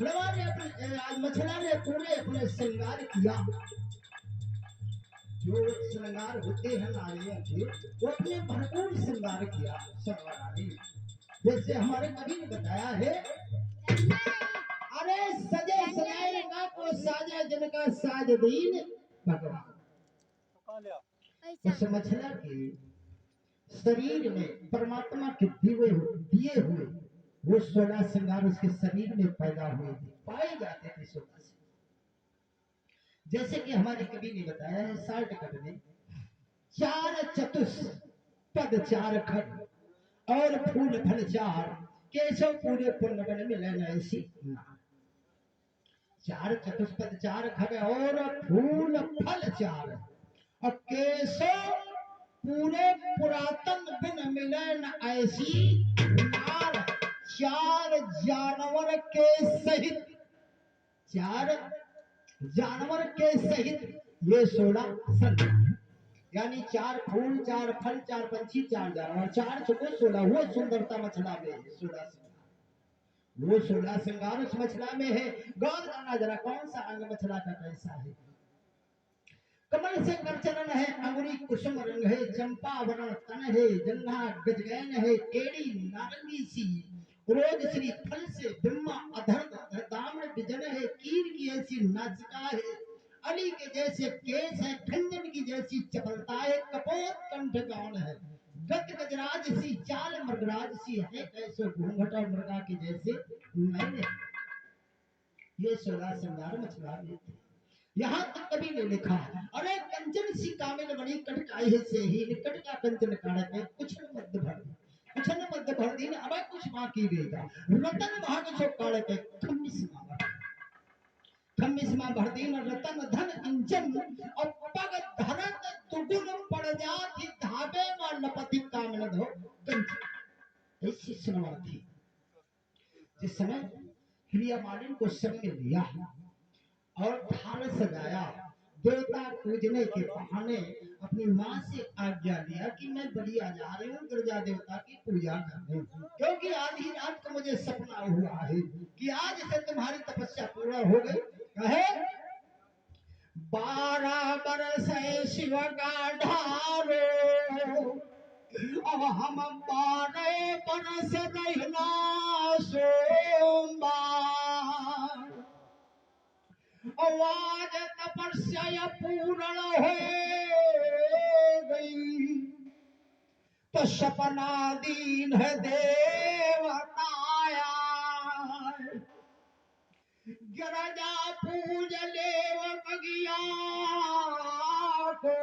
भगवान ने अपने आज मछला ने पूरे अपने श्रृंगार किया जो श्रृंगार होते हैं नारियों के वो अपने भरपूर श्रृंगार किया सर्वरानी जैसे हमारे कवि ने बताया है अरे सजे सजाएगा को साजा जिनका साज दीन भगवान कहाँ लिया पैसा उस मछला के शरीर में परमात्मा के दिए हुए वो 16 श्रृंगार उसके शरीर में पैदा हुए थे पाए जाते थे 16 से जैसे कि हमारे कवि ने बताया है 60 कट में 4 चतुष्पद 4 खट और फूल फल 4 केशव पूरे पूर्ण बन मिलन ऐसी 4 चतुष्पद 4 खट और फूल फल 4 और केशव पूरे पुरातन बिन मिलन ऐसी नार जानवर के सहित, 4 जानवर के सहित ये 16 संतान, यानी 4 फूल, 4 फल, 4 पंछी, 4 जानवर, 4 चुको 16। वो सुंदरता मछला में है, 16 श्रृंगार। वो 16 श्रृंगार उस मछला में है। गौर करना जरा, कौन सा अंग मछला का कैसा है। कमल से करचरण है, अंगुरी कुसुम रंग है, चंपा वरण तन है, जंघा गजगैन है, केड़ी नारंगी सी, रोज श्री फल से बिम्मा अधर दामन बिजन है, कीर की ऐसी नासिका है, अली के जैसे केस है, खंजन की जैसी चपलता है, कपोत कंठ गान है, गत गजराज सी चाल मृगराज सी है, कैसे घूंघट और मृगा के जैसे मैंने। ये 16 श्रृंगार मछुआरे थे। यहाँ तक कभी ने लिखा, अरे कंचन सी कामिल बनी कटकाई से ही निकट का कंचन काढ़ में कुछ न मध्य भर, कुछ न मध्य भर दिन अब कुछ बाकी रहेगा, रतन भाग सो काढ़ के खम्मिस मां भर दिन रतन धन इंजन और पग धरत दुगुन पड़ जाती धाबे मां लपति कामिल धो कंचन। ऐसी सुनवा थी। जिस समय प्रिया मालिन को संग में लिया और थाल सजाया, देवता पूजने के बहाने अपनी माँ से आज्ञा लिया कि मैं बलिया जा रही हूँ गिरजा देवता की पूजा करने, क्योंकि आधी रात को मुझे सपना हुआ है कि आज से तुम्हारी तपस्या पूरा हो गई। कहे 12 बरस शिव का ढारो, अब हम 12 बरस रहना सोमवार, आवाज तपस्या पूर्ण हो गई, तो सपना दीन है देवताया, गिरजा पूज लेव बगिया को,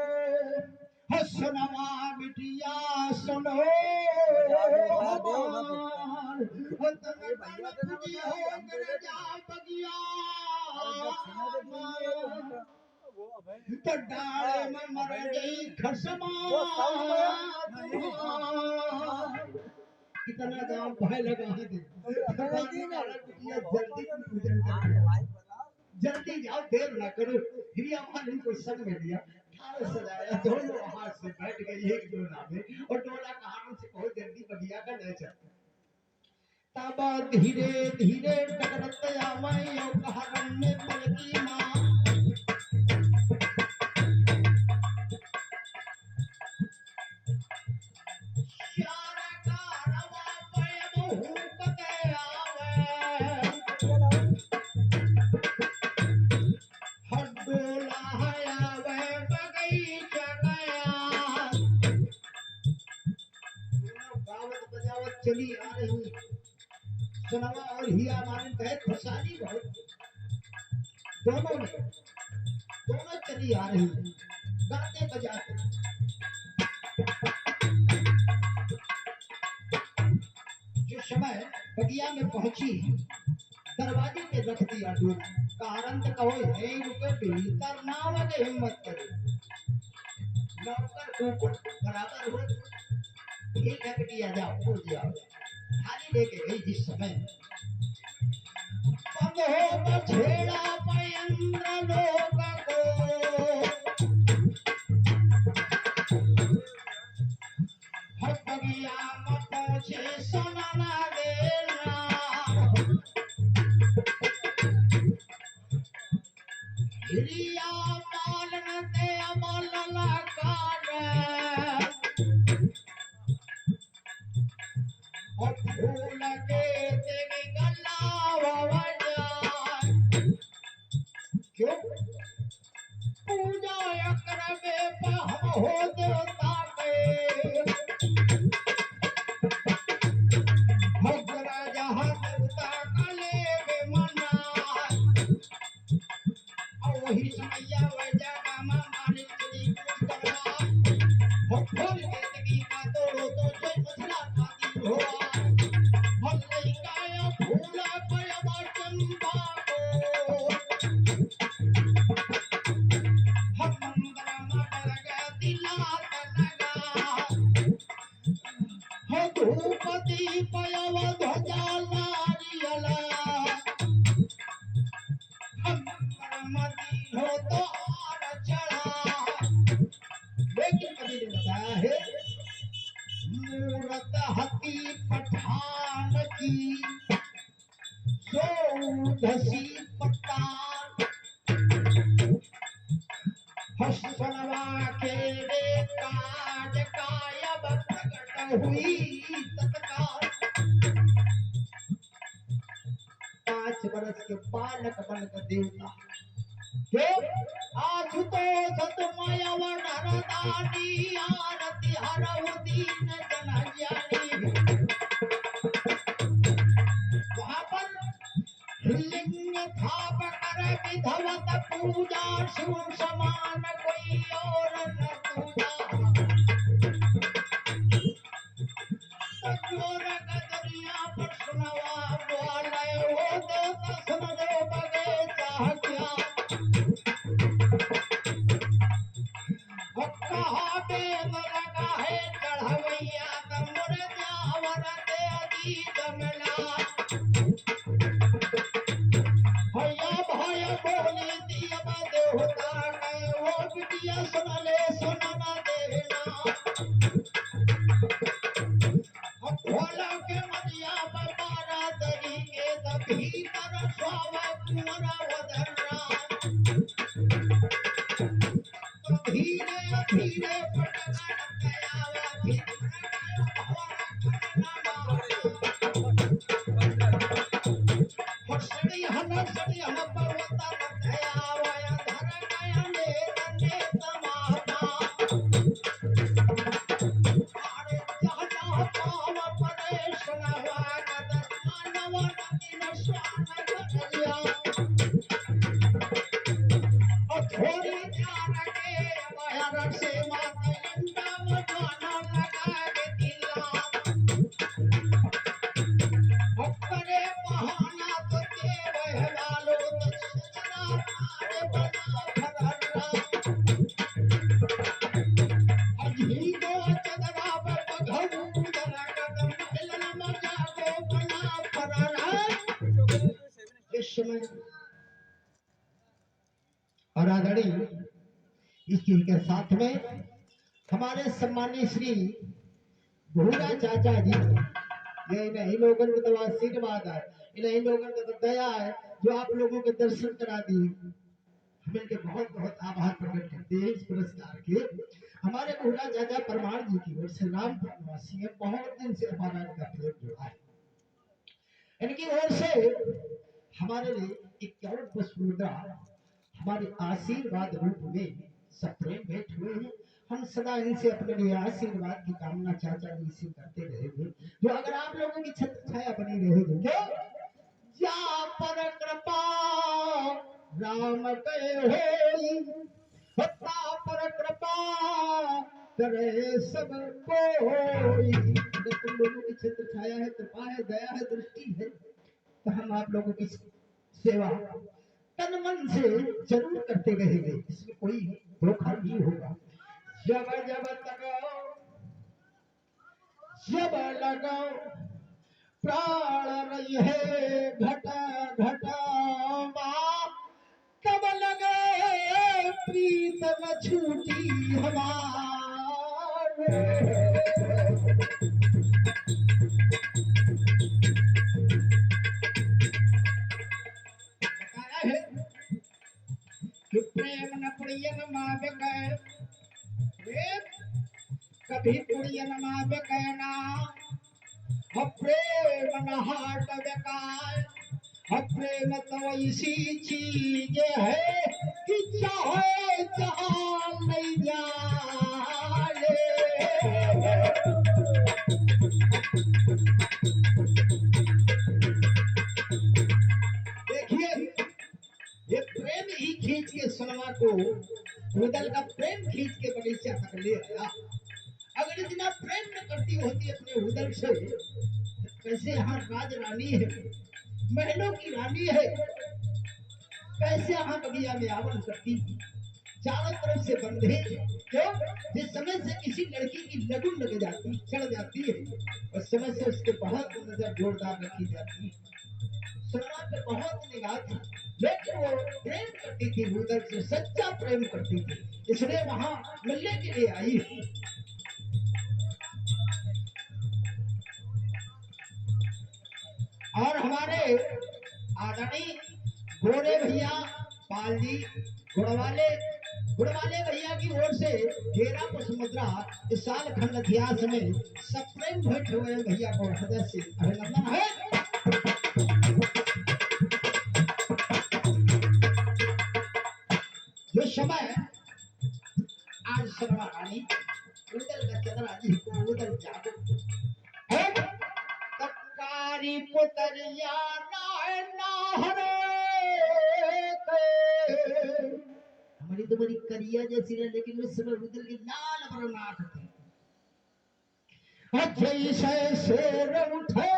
हसनवा बिटिया सुनो गिरजा बगिया तो डाले में मर गई खसमा। कितना दाम भाई लगा है, जल्दी जाओ, देर ना करो। हिरिया मालिन को संग में लिया, थाल सजाया, दोनों हाथ से बैठ गई एक डोला में, और डोला कहां से बहुत जल्दी बगिया का ले चलता। तब धीरे धीरे टकरत आवाई और कहरन में पलकी मां, श्यारा का रवा पे मुहूर्त के आवे, हर डोला है आवे बगीचा गया, गावत बजावत चली आ रही। सुनवा और हिया मालिन कहे खुशहाली बहुत, दोनों चली आ रही गाते बजाते। जो समय बगिया में पहुंची, दरवाजे पे रख दिया डोला, कारण तो कहो है रुके भीतर ना लगे, हिम्मत करे नौकर ऊपर बराबर हो, ठीक है बिटिया जाओ हो जाओ, थाली लेके गई। जिस समय बंद हो बछेड़ा पयंद्र लोग को, हर बगिया में पहुंचे सुनना देना, हिरिया मालन ते अमल लकार, और फूल के तेरी गला वजाय, क्यों पूजा करवे हम हो देवता के, भद्र जहाँ देवता का लेवे मना, और वही समैया वैजा मालिक चली कुछ करवा, और फूल के तेरी का तोड़ो तो जो मछला खाती हो, हम लइकाया फूला पयवा चंपा को, हम मंगला मटर गया दिला तनगा, हम धूप दीप पयवा ध्वजा नारियल की सो धसी पत्ता हसनवा के रे काज कायब प्रकट हुई तत्काल 5 बरस के बालक बन का देवता के आशुतोष तुमय वरदानी आरती हरऊ दीन जन ज्ञानी वहां पर लिंग थाप कर विधवत पूजा शिव समान कोई और न पूजा जोर गदरिया पर सुनवा बोले वो देवता सुन दो बगे चाह क्या कहा बेग लगा है चढ़वैया तमुर जावर दे दी जमला भैया भय बोली दिया देवता के वो बिटिया सुन ले सुन न देना भोला के मनिया बारा दरी के भीतर स्वावा कुंवरा वदरा धीरे धीरे पटकन गयावा हसड़ी हनसड़ी हम पर्वत गयावा धर गया ने तने समाता अरे जहाँ पाव परेश नवा कद मानव नदीन स्वान गया थोड़ी ध्यान के वायर से माता लंका मठाना लगा के दिला अपने बहाना तो देव है वालो तो सुना मारे बना फररा अजी को चदरा पर पघऊ जरा कदम मिलन मजा को बना फररा इस समय और आदरणीय इसकी के साथ में हमारे सम्मानीय श्री भूरा चाचा जी ये नहीं लोगों को तो आशीर्वाद है इन्हीं लोगों का तो दया है जो आप लोगों के दर्शन करा दिए हम इनके बहुत बहुत आभार प्रकट करते हैं इस पुरस्कार के हमारे भूरा चाचा परमार जी की ओर से रामपुर निवासी है बहुत दिन से हमारा इनका प्रेम जुड़ा है इनकी ओर से हमारे लिए 51 पुष्प मुद्रा हमारे आशीर्वाद रूप में सब प्रेम भेंट हुए हैं हम सदा इनसे अपने लिए आशीर्वाद की कामना चाचा जी से करते रहेंगे जो अगर आप लोगों की छत्र छाया बनी रहेगी क्यों जा पर कृपा राम के होई हत्ता पर कृपा करे सब कोई अगर तुम लोगों की छत्र छाया है कृपा है दया है दृष्टि है तो हम आप लोगों की सेवा तन मन से जरूर करते रहेंगे इसमें कोई धोखा नहीं होगा जब जब तक जब लगाओ प्राण रही है घटा घटा तब लगे प्रीत न छूटी हमारे है कि प्रेम न पुड़ियन मावे गए प्रेम कभी पुड़ियन मावे गए ना प्रेम न हाट बेकार प्रेम तो ऐसी चीज है कि चाहे जहां नहीं जाए देखिए ये प्रेम ही खींच के सुनवा को रुदल का प्रेम खींच के बगीचा तक ले आया अगर इतना प्रेम न करती होती अपने रुदल से कैसे यहाँ राज रानी है महलों की रानी है कैसे यहाँ बगिया में आवन करती चारों तरफ से बंधे क्यों जिस समय से किसी लड़की की लगन लग जाती चढ़ जाती है उस समय से उसके बहुत नजर जोरदार रखी जाती है सुनवा पे बहुत निगाह थी लेकिन वो प्रेम करती थी रुदल से सच्चा प्रेम करती थी इसलिए वहां मिलने के लिए आई और हमारे आदरणीय गोरे भैया पाल जी गुड़वाले गुड़वाले भैया की ओर से 13 पुष्प मुद्रा इस साल खंड इतिहास में सप्रेम भेंट हुए भैया को हृदय से अभिनंदन है। जो समय आज शर्मा रानी उदल का चंद्रा जी को उदल जागो है तकारी पुतरिया नाहरे हमारी तो बड़ी करिया जैसी है लेकिन उस समय रुद्र की लाल बरनाट थी जैसे शेर उठे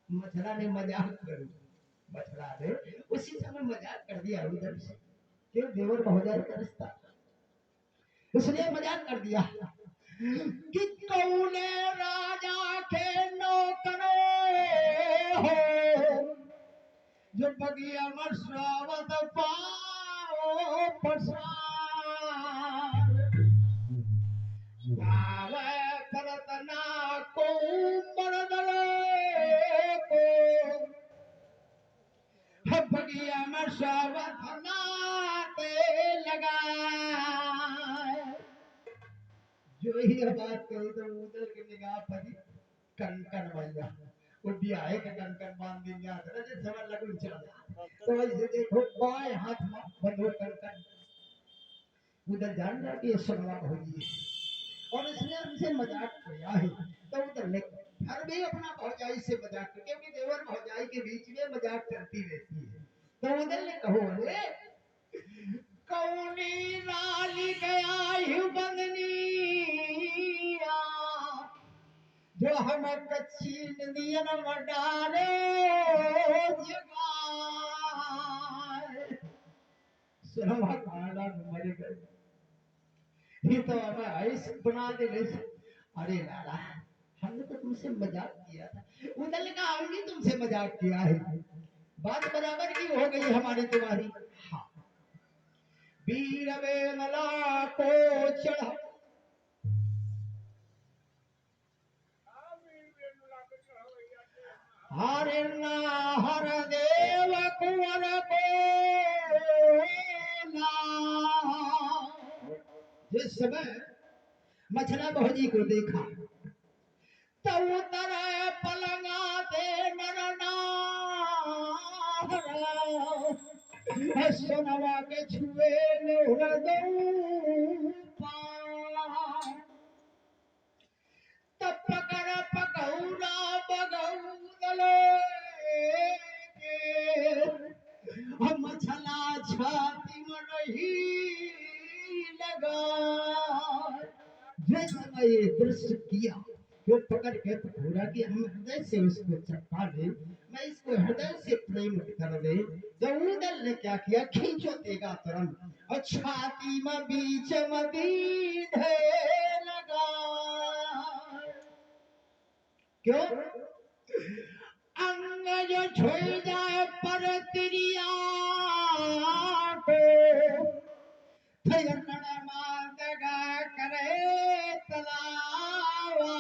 मछला ने मजाक कर मछला ने उसी समय मजाक कर दिया रुद्र से क्यों देवर भौजाई का रिश्ता उसने मजाक कर दिया कि कौने राजा के नौकरे हो जो बगिया मसरावत पाओ पसार आवे परतना को मरदले को बगिया मसरावत नाते लगा जो ही बात कही तो उधर की निगाह पर कंकड़ बन गया वो भी आए का कंकड़ बांध दिन याद है जैसे समझ लगन चला तो ऐसे देखो बाएं हाथ में बंधो कंकड़ उधर जान रहा कि ये शर्मा होगी और इसने हमसे मजाक किया है तो उधर ने हर भी अपना भौजाई से मजाक कर क्योंकि देवर भौजाई के बीच में मजाक चलती रहती है तो उधर ने कहो अरे कौनी नाली गया ही बंदनिया जो हम कच्ची नदियन मडारे जगाए सुरमा कांडा मर गए ये तो हमें ऐसे बना दे अरे लाला हमने तो तुमसे मजाक किया था उधर का हमने तुमसे मजाक किया है बात बराबर की हो गई हमारी तुम्हारी हाँ वीर वेला को चढ़ा हरे हर देव कुंवर को जिस समय मछला बहजी को देखा तब तरह पलंगा दे नरना सोनवा के छुए तब पकड़ पकौड़ा बगौदले हम मछला छाती में नहीं लगा जिस समय ये दृश्य किया जो पकड़ के पकौड़ा कि हम हृदय से उसको चपका दे मैं इसको हृदय से प्रेम कर दे जब उधर ने क्या किया खींचो देगा तुरंत और छाती में बीच मदी लगा क्यों अंग जो छोड़ जाए पर तिरिया करे तलावा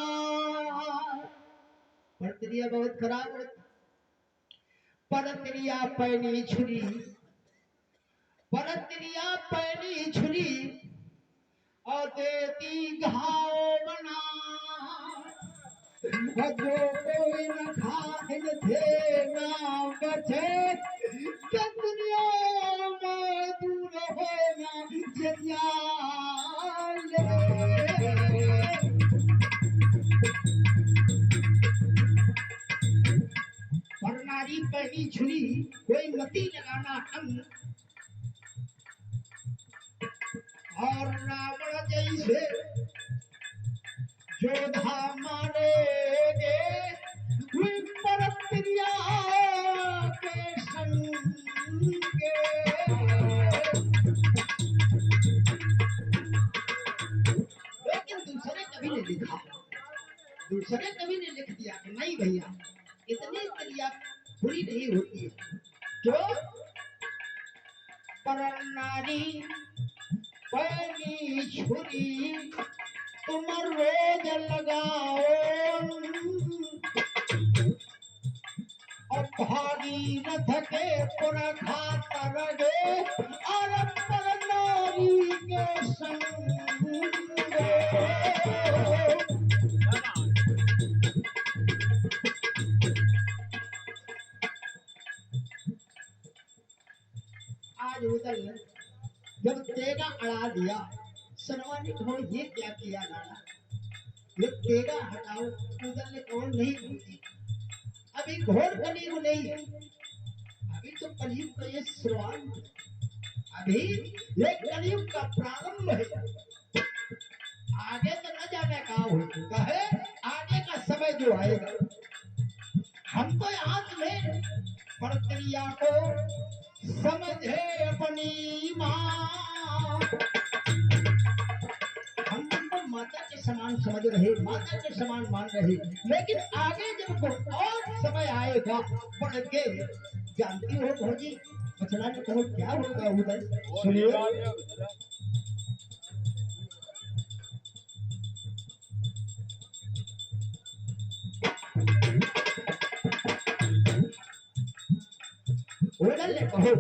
परत्रिया बहुत खराब है परत्रिया पैनी छुरी परत्रिया पैनी छुरी और देती घाव बना जो कोई न खाए थे ना बचे दुनिया में दूर है ना जंजाल पर नारी पहनी छुरी कोई मती लगाना अंग और रावण जैसे जोधा मारेगे परत्रिया के संग लेकिन दूसरे कवि ने लिखा दूसरे कवि ने लिख दिया कि नहीं भैया इतनी क्रिया बुरी नहीं होती है क्यों पर नारी पैनी छुरी तुम रोज लगा न थके पुरखात रगे और पर नारी के संग आज उदल जब तेगा अड़ा दिया सनवा ने कहा ये क्या किया लाला ये तेगा हटाओ उदल ने कहा नहीं होती अभी घोर कलयुग नहीं है अभी तो कलयुग का ये शुरुआत है। अभी ये कलयुग का प्रारंभ है आगे तो न जाने का हो चुका है आगे का समय जो आएगा हम तो यहाँ में प्रक्रिया को समझे अपनी माँ हम तुमको माता के समान समझ रहे माता के समान मान रहे लेकिन आगे जब कोई और समय आएगा बढ़ के जानती हो भौजी बचना ने कहो क्या होगा उधर सुनिए उधर ने कहो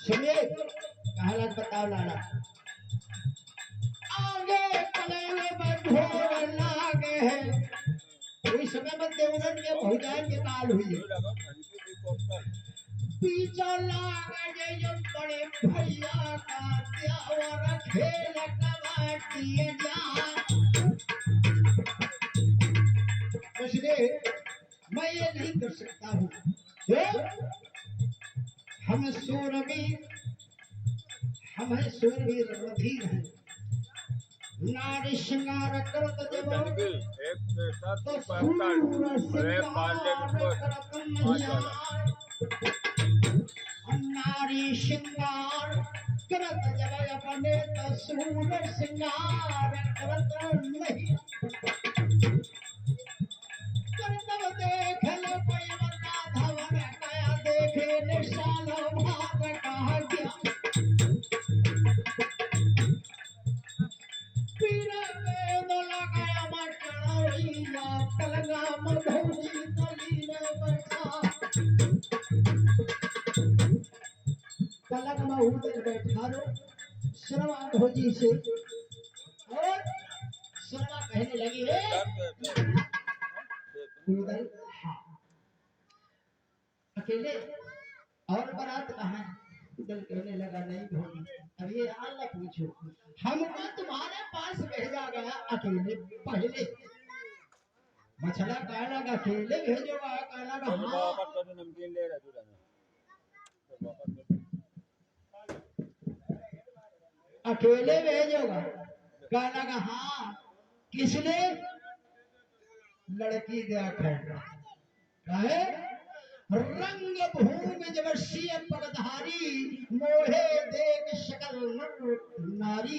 सुनिए कहा लग बताओ लाला आगे कलयुग में घोर लागे है कोई समय में देवरन के भौजाई के काल हुई पीछा लागे जब बड़े भैया का त्यावर खेल कबाटी जा इसलिए मैं ये नहीं कर सकता हूँ हम सूरवीर हम है सूरवीर रणधीर हैं नारी श्रृंगार करत जब तो सूर श्रृंगार करत मैया नारी श्रृंगार करत जब अपने तो सूर श्रृंगार करत मैया करतव देख ले कोई वरना धवन कया देखे निशान भाग कहा गया पीरा वेद लगाया मटड़िया कलगा मधुरी तली में बैठा पलंग में उधर बैठा रो श्रवा भोजी से और श्रवा कहने लगी है उधर हाँ अकेले और बारात कहाँ है उधर कहने लगा नहीं भोगी अब ये अल्लाह पूछो हमको तुम्हारे पास भेजा गया अकेले पहले मछला कह लगा अकेले भेजोगा कह लगा हाँ नमकीन ले रहा अकेले भेजोगा कह लगा हाँ किसने लड़की देखा कहे रंग भूमि जवर्षीय पगधारी मोहे देख शकल नर नारी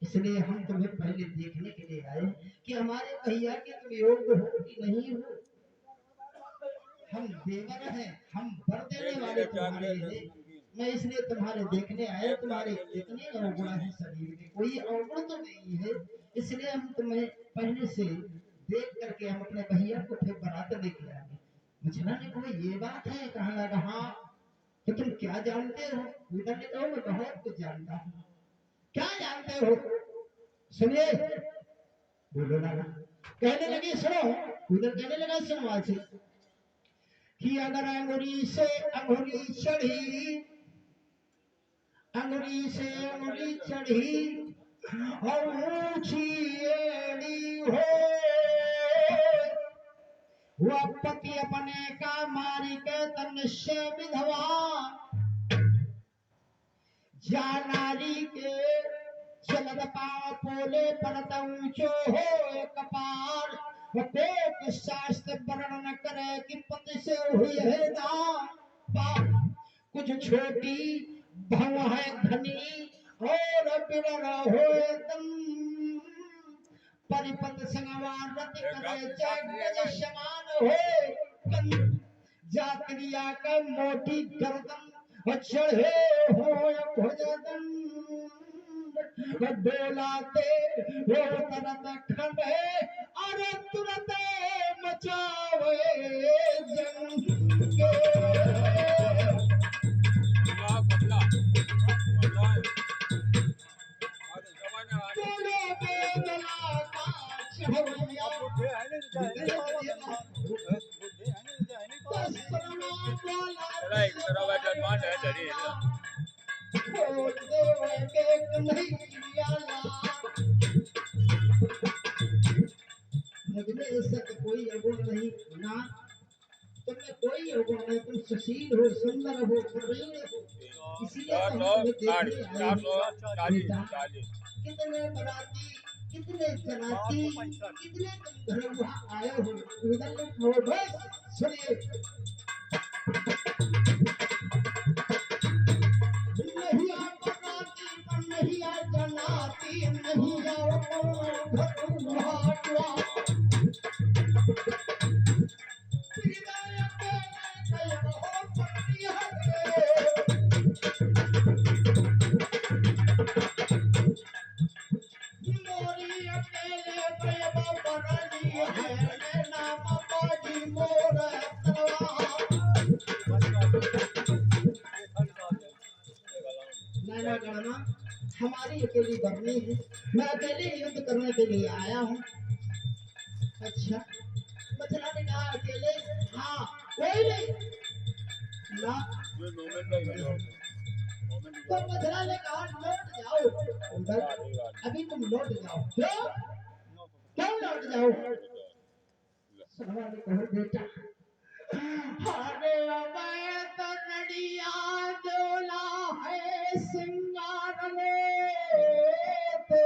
इसलिए हम तुम्हें पहले देखने के लिए आए कि हमारे भैया के तुम योग्य हो कि नहीं हो हम देवर हैं हम वर देने वाले तुम्हारे हैं मैं इसलिए तुम्हारे देखने आया तुम्हारे इतने अवगुण है शरीर में कोई अवगुण तो नहीं है इसलिए हम तुम्हें पहले से देख करके हम अपने भैया को फिर बारात लेके आएंगे मछला ने कहा ये बात है कहा लगा हाँ तो तुम क्या जानते हो उधर ने कहा मैं बहुत कुछ जानता हूँ क्या जानते हो सुनिए बोलो ना कहने लगे सुनो उधर कहने लगा सुनवा से कि अगर अंगुरी से अंगुरी चढ़ी अंगुरी से अंगुरी चढ़ी और ऊंची एड़ी हो वह पति अपने का मारी के तन से विधवा जा नारी के चलत पाव पोले परत ऊंचो हो कपार वेद शास्त्र वर्णन करे कि पति से हुई है दान कुछ छोटी भव है धनी और बिररा हो तम परिपत संगवान रति करे जग समान हो जात्रिया का मोटी गर्दन चढ़े हो भुजदन डोलाते वो तरत खंडे अरे तुरंत मचावे जंग के बोलो बेदला का छवैया खोल देवे के कन्हैया मुझमें ऐसा कोई अवगुण नहीं ना तुम्हें कोई अवगुण नहीं तुम सुशील हो सुंदर हो प्रवीण हो इसीलिए तो हम तुम्हें देखने आए हैं बेटा कितने बराती कितने जनाती कितने तुम घर वहाँ आए हो उधर हो बस सुनिए नहीं आ बराती नहीं आ जनाती नहीं आओ घर वहाँ हमारी अकेली बरनी है मैं अकेले युद्ध करने के लिए आया हूँ अच्छा मथुरा ने कहा अकेले हाँ कोई नहीं ना तो मथुरा ने कहा लौट जाओ उधर अभी तुम लौट जाओ क्यों क्यों लौट जाओ सनवा ने कहा बेटा हरे अबे तनड़िया जोला है सिंगार लेते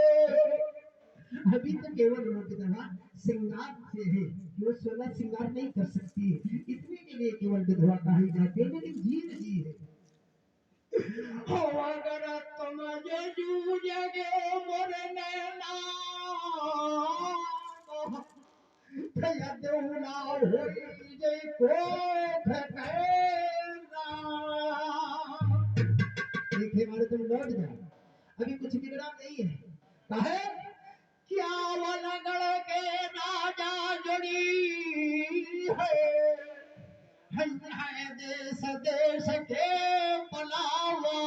अभी तो केवल रोक दवा सिंगार से है वो 16 श्रृंगार नहीं कर सकती इतने के लिए केवल विधवा कही जाती है लेकिन जीव जी है हो अगर तुम जूझगे मरने ना भैया देवना होई जय को ठकेरा देखिए मारे तुम लौट जाओ अभी कुछ बिगड़ा नहीं है काहे क्या वनगढ़ के राजा जुड़ी है देश देश के पलावा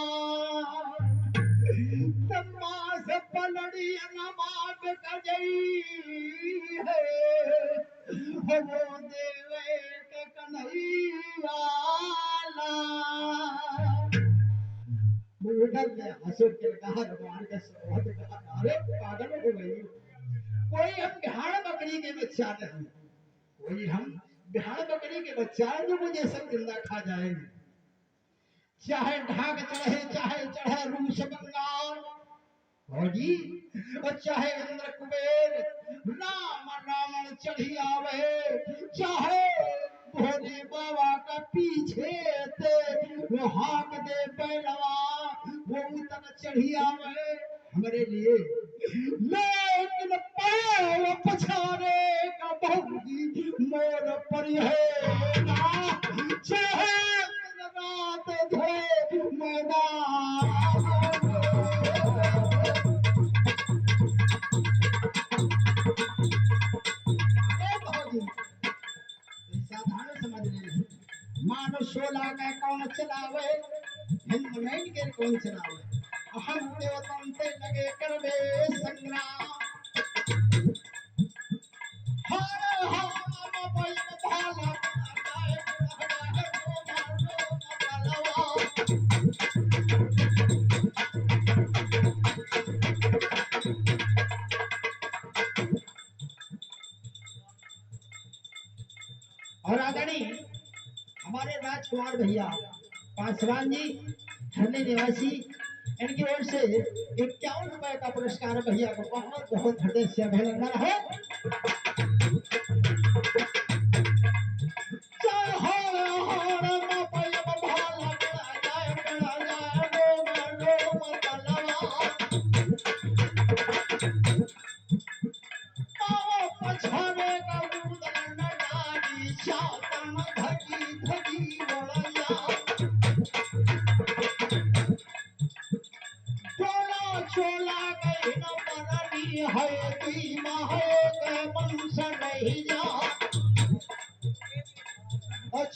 तमास पलड़ी नमाज कजई है वो देवे के कन्हैया उधर में अशोक के कहा भगवान का स्वागत कहा अरे पागल हो गई कोई हम बिहार बकरी के बच्चा नहीं कोई हम बिहार बकरी के बच्चा जो मुझे सब जिंदा खा जाएंगे चाहे ढाक चढ़े चाहे चढ़े रूस बंगाल और जी और चाहे इंद्र कुबेर राम रावण चढ़ी आवे चाहे भोले बाबा का पीछे थे वो हाक दे बैलवा वो तक चढ़ी आवे हमारे लिए लेकिन पाव पछारे का बहुजी मोर पर है ना चाहे दिन रात धो मैदान साधारण समझ नहीं मानो 16 का कौन चलावे हिंदुलैंड के कौन चलावे हम देवतन से लगे करवे संग्राम हर हम बल भाला और आदरणीय हमारे राजकुमार भैया पासवान जी हरने निवासी इनकी ओर से 51 रुपए का पुरस्कार भैया को बहुत बहुत हृदय से अभिनंदन है चोला गई न मरनी है दी महे के वंश नहीं जा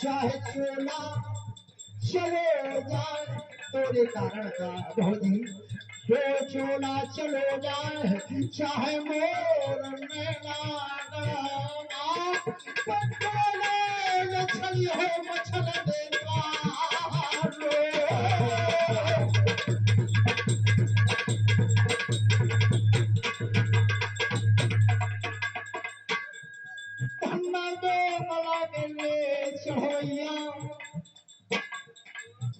चाहे चोला चलो जाए तोरे कारण का भौजी जो चोला चलो जाए चाहे मोर में पटोले छली हो मछल चढ़ोइया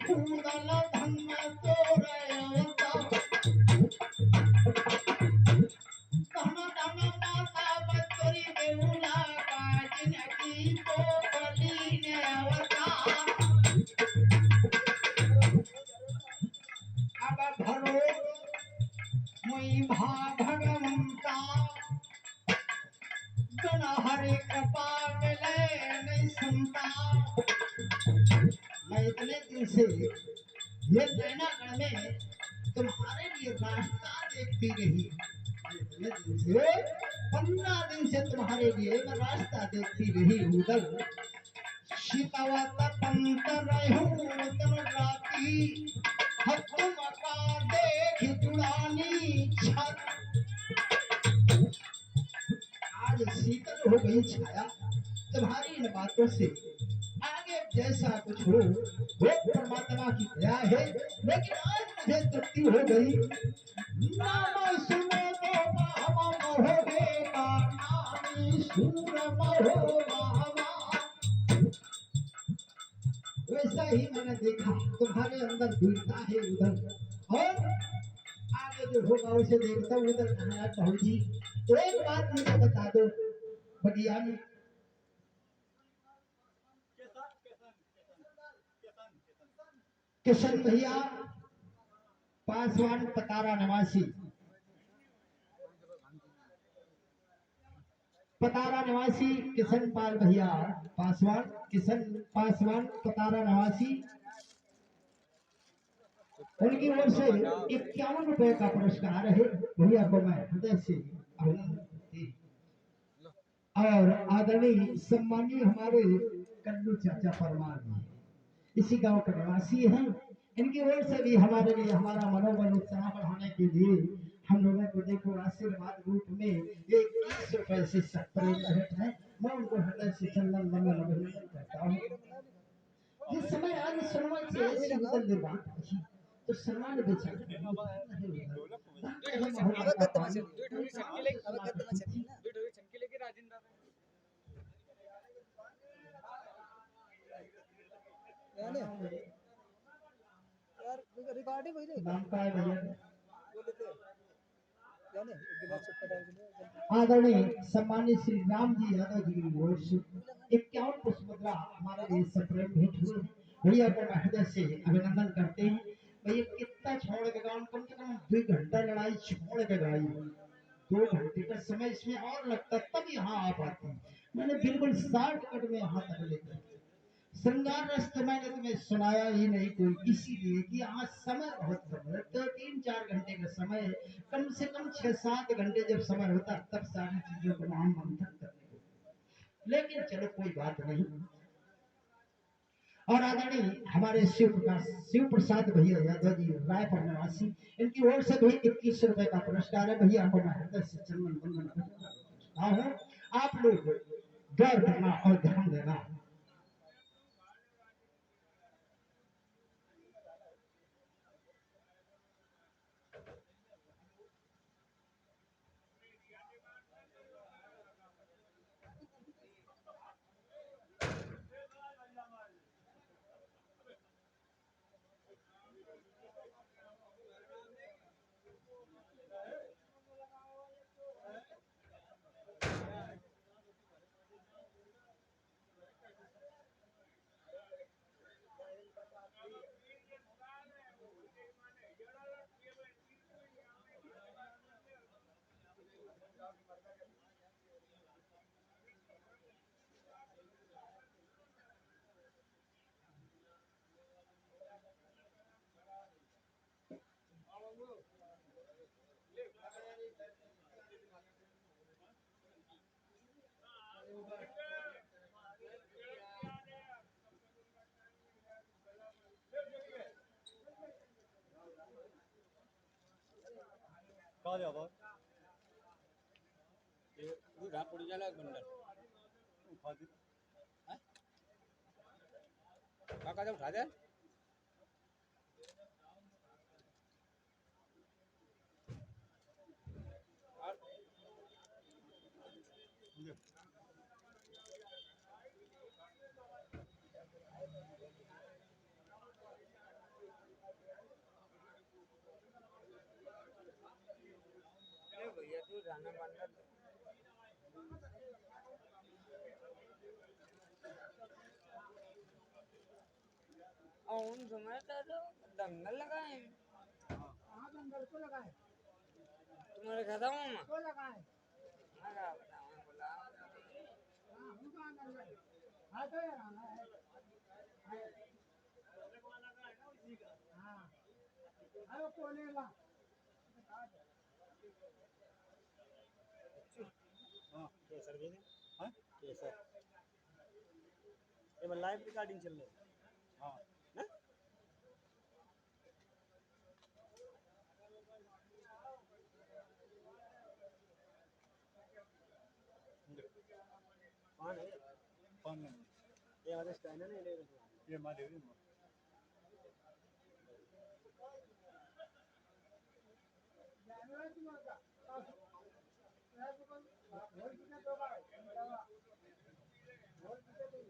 फूल धन तोरता कहना दाना माता बतरी देउला काजिन की पोखली ने अवता अब भरो मुई भा भगवंता गण हरे कृपा मिले नहीं सुनता मैं इतने दिन से ये नैनागढ़ में तुम्हारे लिए रास्ता देखती रही इतने दिन से 15 दिन से तुम्हारे लिए मैं रास्ता देखती रही उधर सीतावत पंत रहूं तुम राती तुम का देख जुड़ानी छत आज शीतल हो गई छाया तुम्हारी इन बातों से आगे जैसा कुछ हो वो परमात्मा की दया है लेकिन आज मुझे तृप्ति हो गई नाम सुनो तो बाबा महोगे का नामी सूर महो बाबा वैसा ही मैंने देखा तुम्हारे अंदर वीरता है उधर और आगे जो होगा उसे देखता हूँ उधर कहा पहुंची एक बात मुझे बता दो बढ़िया में किशन भैया पासवान पतारा निवासी किशन पाल भैया किशन पासवान पतारा निवासी उनकी ओर से 51 रुपए का पुरस्कार है भैया को मैं हृदय से और आदरणीय सम्मानीय हमारे कन्नू चाचा परमार जी इसी गांव के निवासी हैं इनकी ओर से भी हमारे लिए हमारा मनोबल उत्साह बढ़ाने के लिए हम लोगों को देखो आशीर्वाद रूप में 21 रुपए से 70 भेंट है मैं उनको हृदय से चंदन वंदन अभिनंदन करता हूँ जिस समय आज सुनवाई से ऐसी सुंदर बात हुई तो सम्मान रिकॉर्डिंग हुई नाम का है भैया नहीं आदरणीय सम्मानित श्री राम जी यादव जी की ओर से 51 पुष्पमुद्रा हमारे लिए सप्रेम भेंट हुए भैया को मैं हृदय से अभिनंदन करते हैं भैया कितना छोड़ के गाँव कम से कम 2 घंटा लड़ाई छोड़ के गई 2 घंटे का समय इसमें और लगता तब यहाँ आ पाते मैंने बिल्कुल 60 कट में यहाँ तक लेकर श्रृंगार रस तो मैंने तुम्हें सुनाया ही नहीं कोई इसीलिए कि आज समय बहुत कम है तो 3-4 घंटे का समय कम से कम 6-7 घंटे जब समय होता तब सारी चीजों को हम मंथन करने को लेकिन चलो कोई बात नहीं और आदरणीय हमारे शिव प्रसाद भैया यादव जी रायपुर निवासी इनकी ओर से भी 21 रुपए का पुरस्कार है भैया को मैं हृदय से चंदन वंदन आप लोग गौर करना और ध्यान देना कहाँ जाता ये दूधा पड़ी जाला एक बंडल उठा दी काका जब उठा दे और ये भैया तू जाना बंडल और उन समय तो दंगल लगाए हाँ दंगल को लगाए तुम्हारे खाता हूँ को लगाए मैं क्या बताऊँ बोला हाँ हम कहाँ दंगल हाँ तो यार आना है हाँ अरे कोने ला हाँ केसर भी नहीं हाँ केसर ये लाइव रिकॉर्डिंग चल रही हाँ है कौन है कौन नहीं ये वाला स्टैंड है ना ये ले ये माँ देवी जानवर तुम्हारा मैं तो कौन बोल कितना तो का बोल कितना तो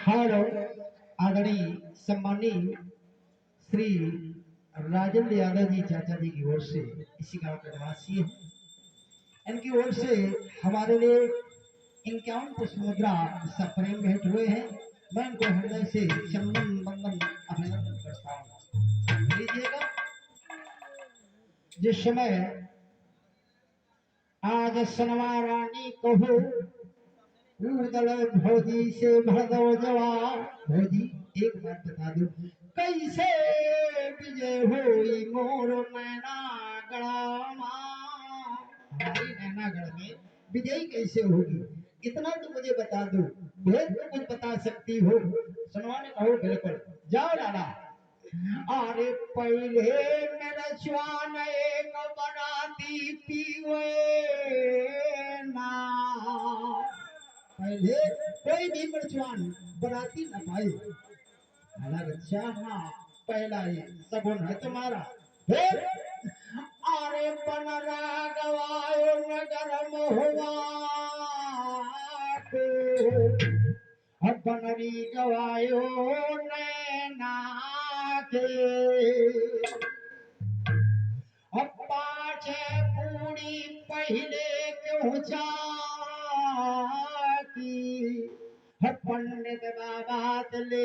हेलो आदरणीय सम्मानीय श्री राजेंद्र यादव जी चाचा जी की ओर से इसी गांव के निवासी हैं इनकी ओर से हमारे लिए 51 पुष्प मुद्रा सप्रेम भेंट हुए हैं मैं इनको हृदय से चंदन बंदन अभिनंदन करता हूँ लीजिएगा जिस समय आज सनवा रानी कहो उदल भौजी से भर दो जवाब भौजी एक बात बता दो कैसे विजय हुई मोर मैनागढ़ हमारी नैनागढ़ में विजयी कैसे होगी इतना तो मुझे बता दो भेद तो कुछ बता सकती हो सुनवा ने कहो बिल्कुल जाओ लाला अरे पहले मेरा स्वान एक बनाती पीवे ना पहले कोई भी मर्चवान बनाती न पाई अलग अच्छा हाँ पहला ये सगुन है तुम्हारा फिर अरे बन रागवायो नगर महुआ को अब बनरी गवायो नैना के अब पाछे पूरी पहले क्यों जाती है पंडित बाबात ले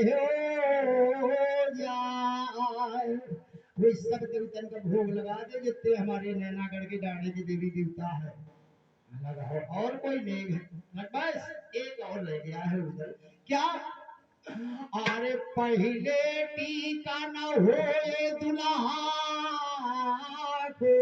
जाए वो सब देवतन का भोग लगा दे जितने हमारे नैनागढ़ के डाणे के देवी देवता है और कोई नहीं है बस एक और ले गया है उधर क्या अरे पहले टीका न होए दुल्हा को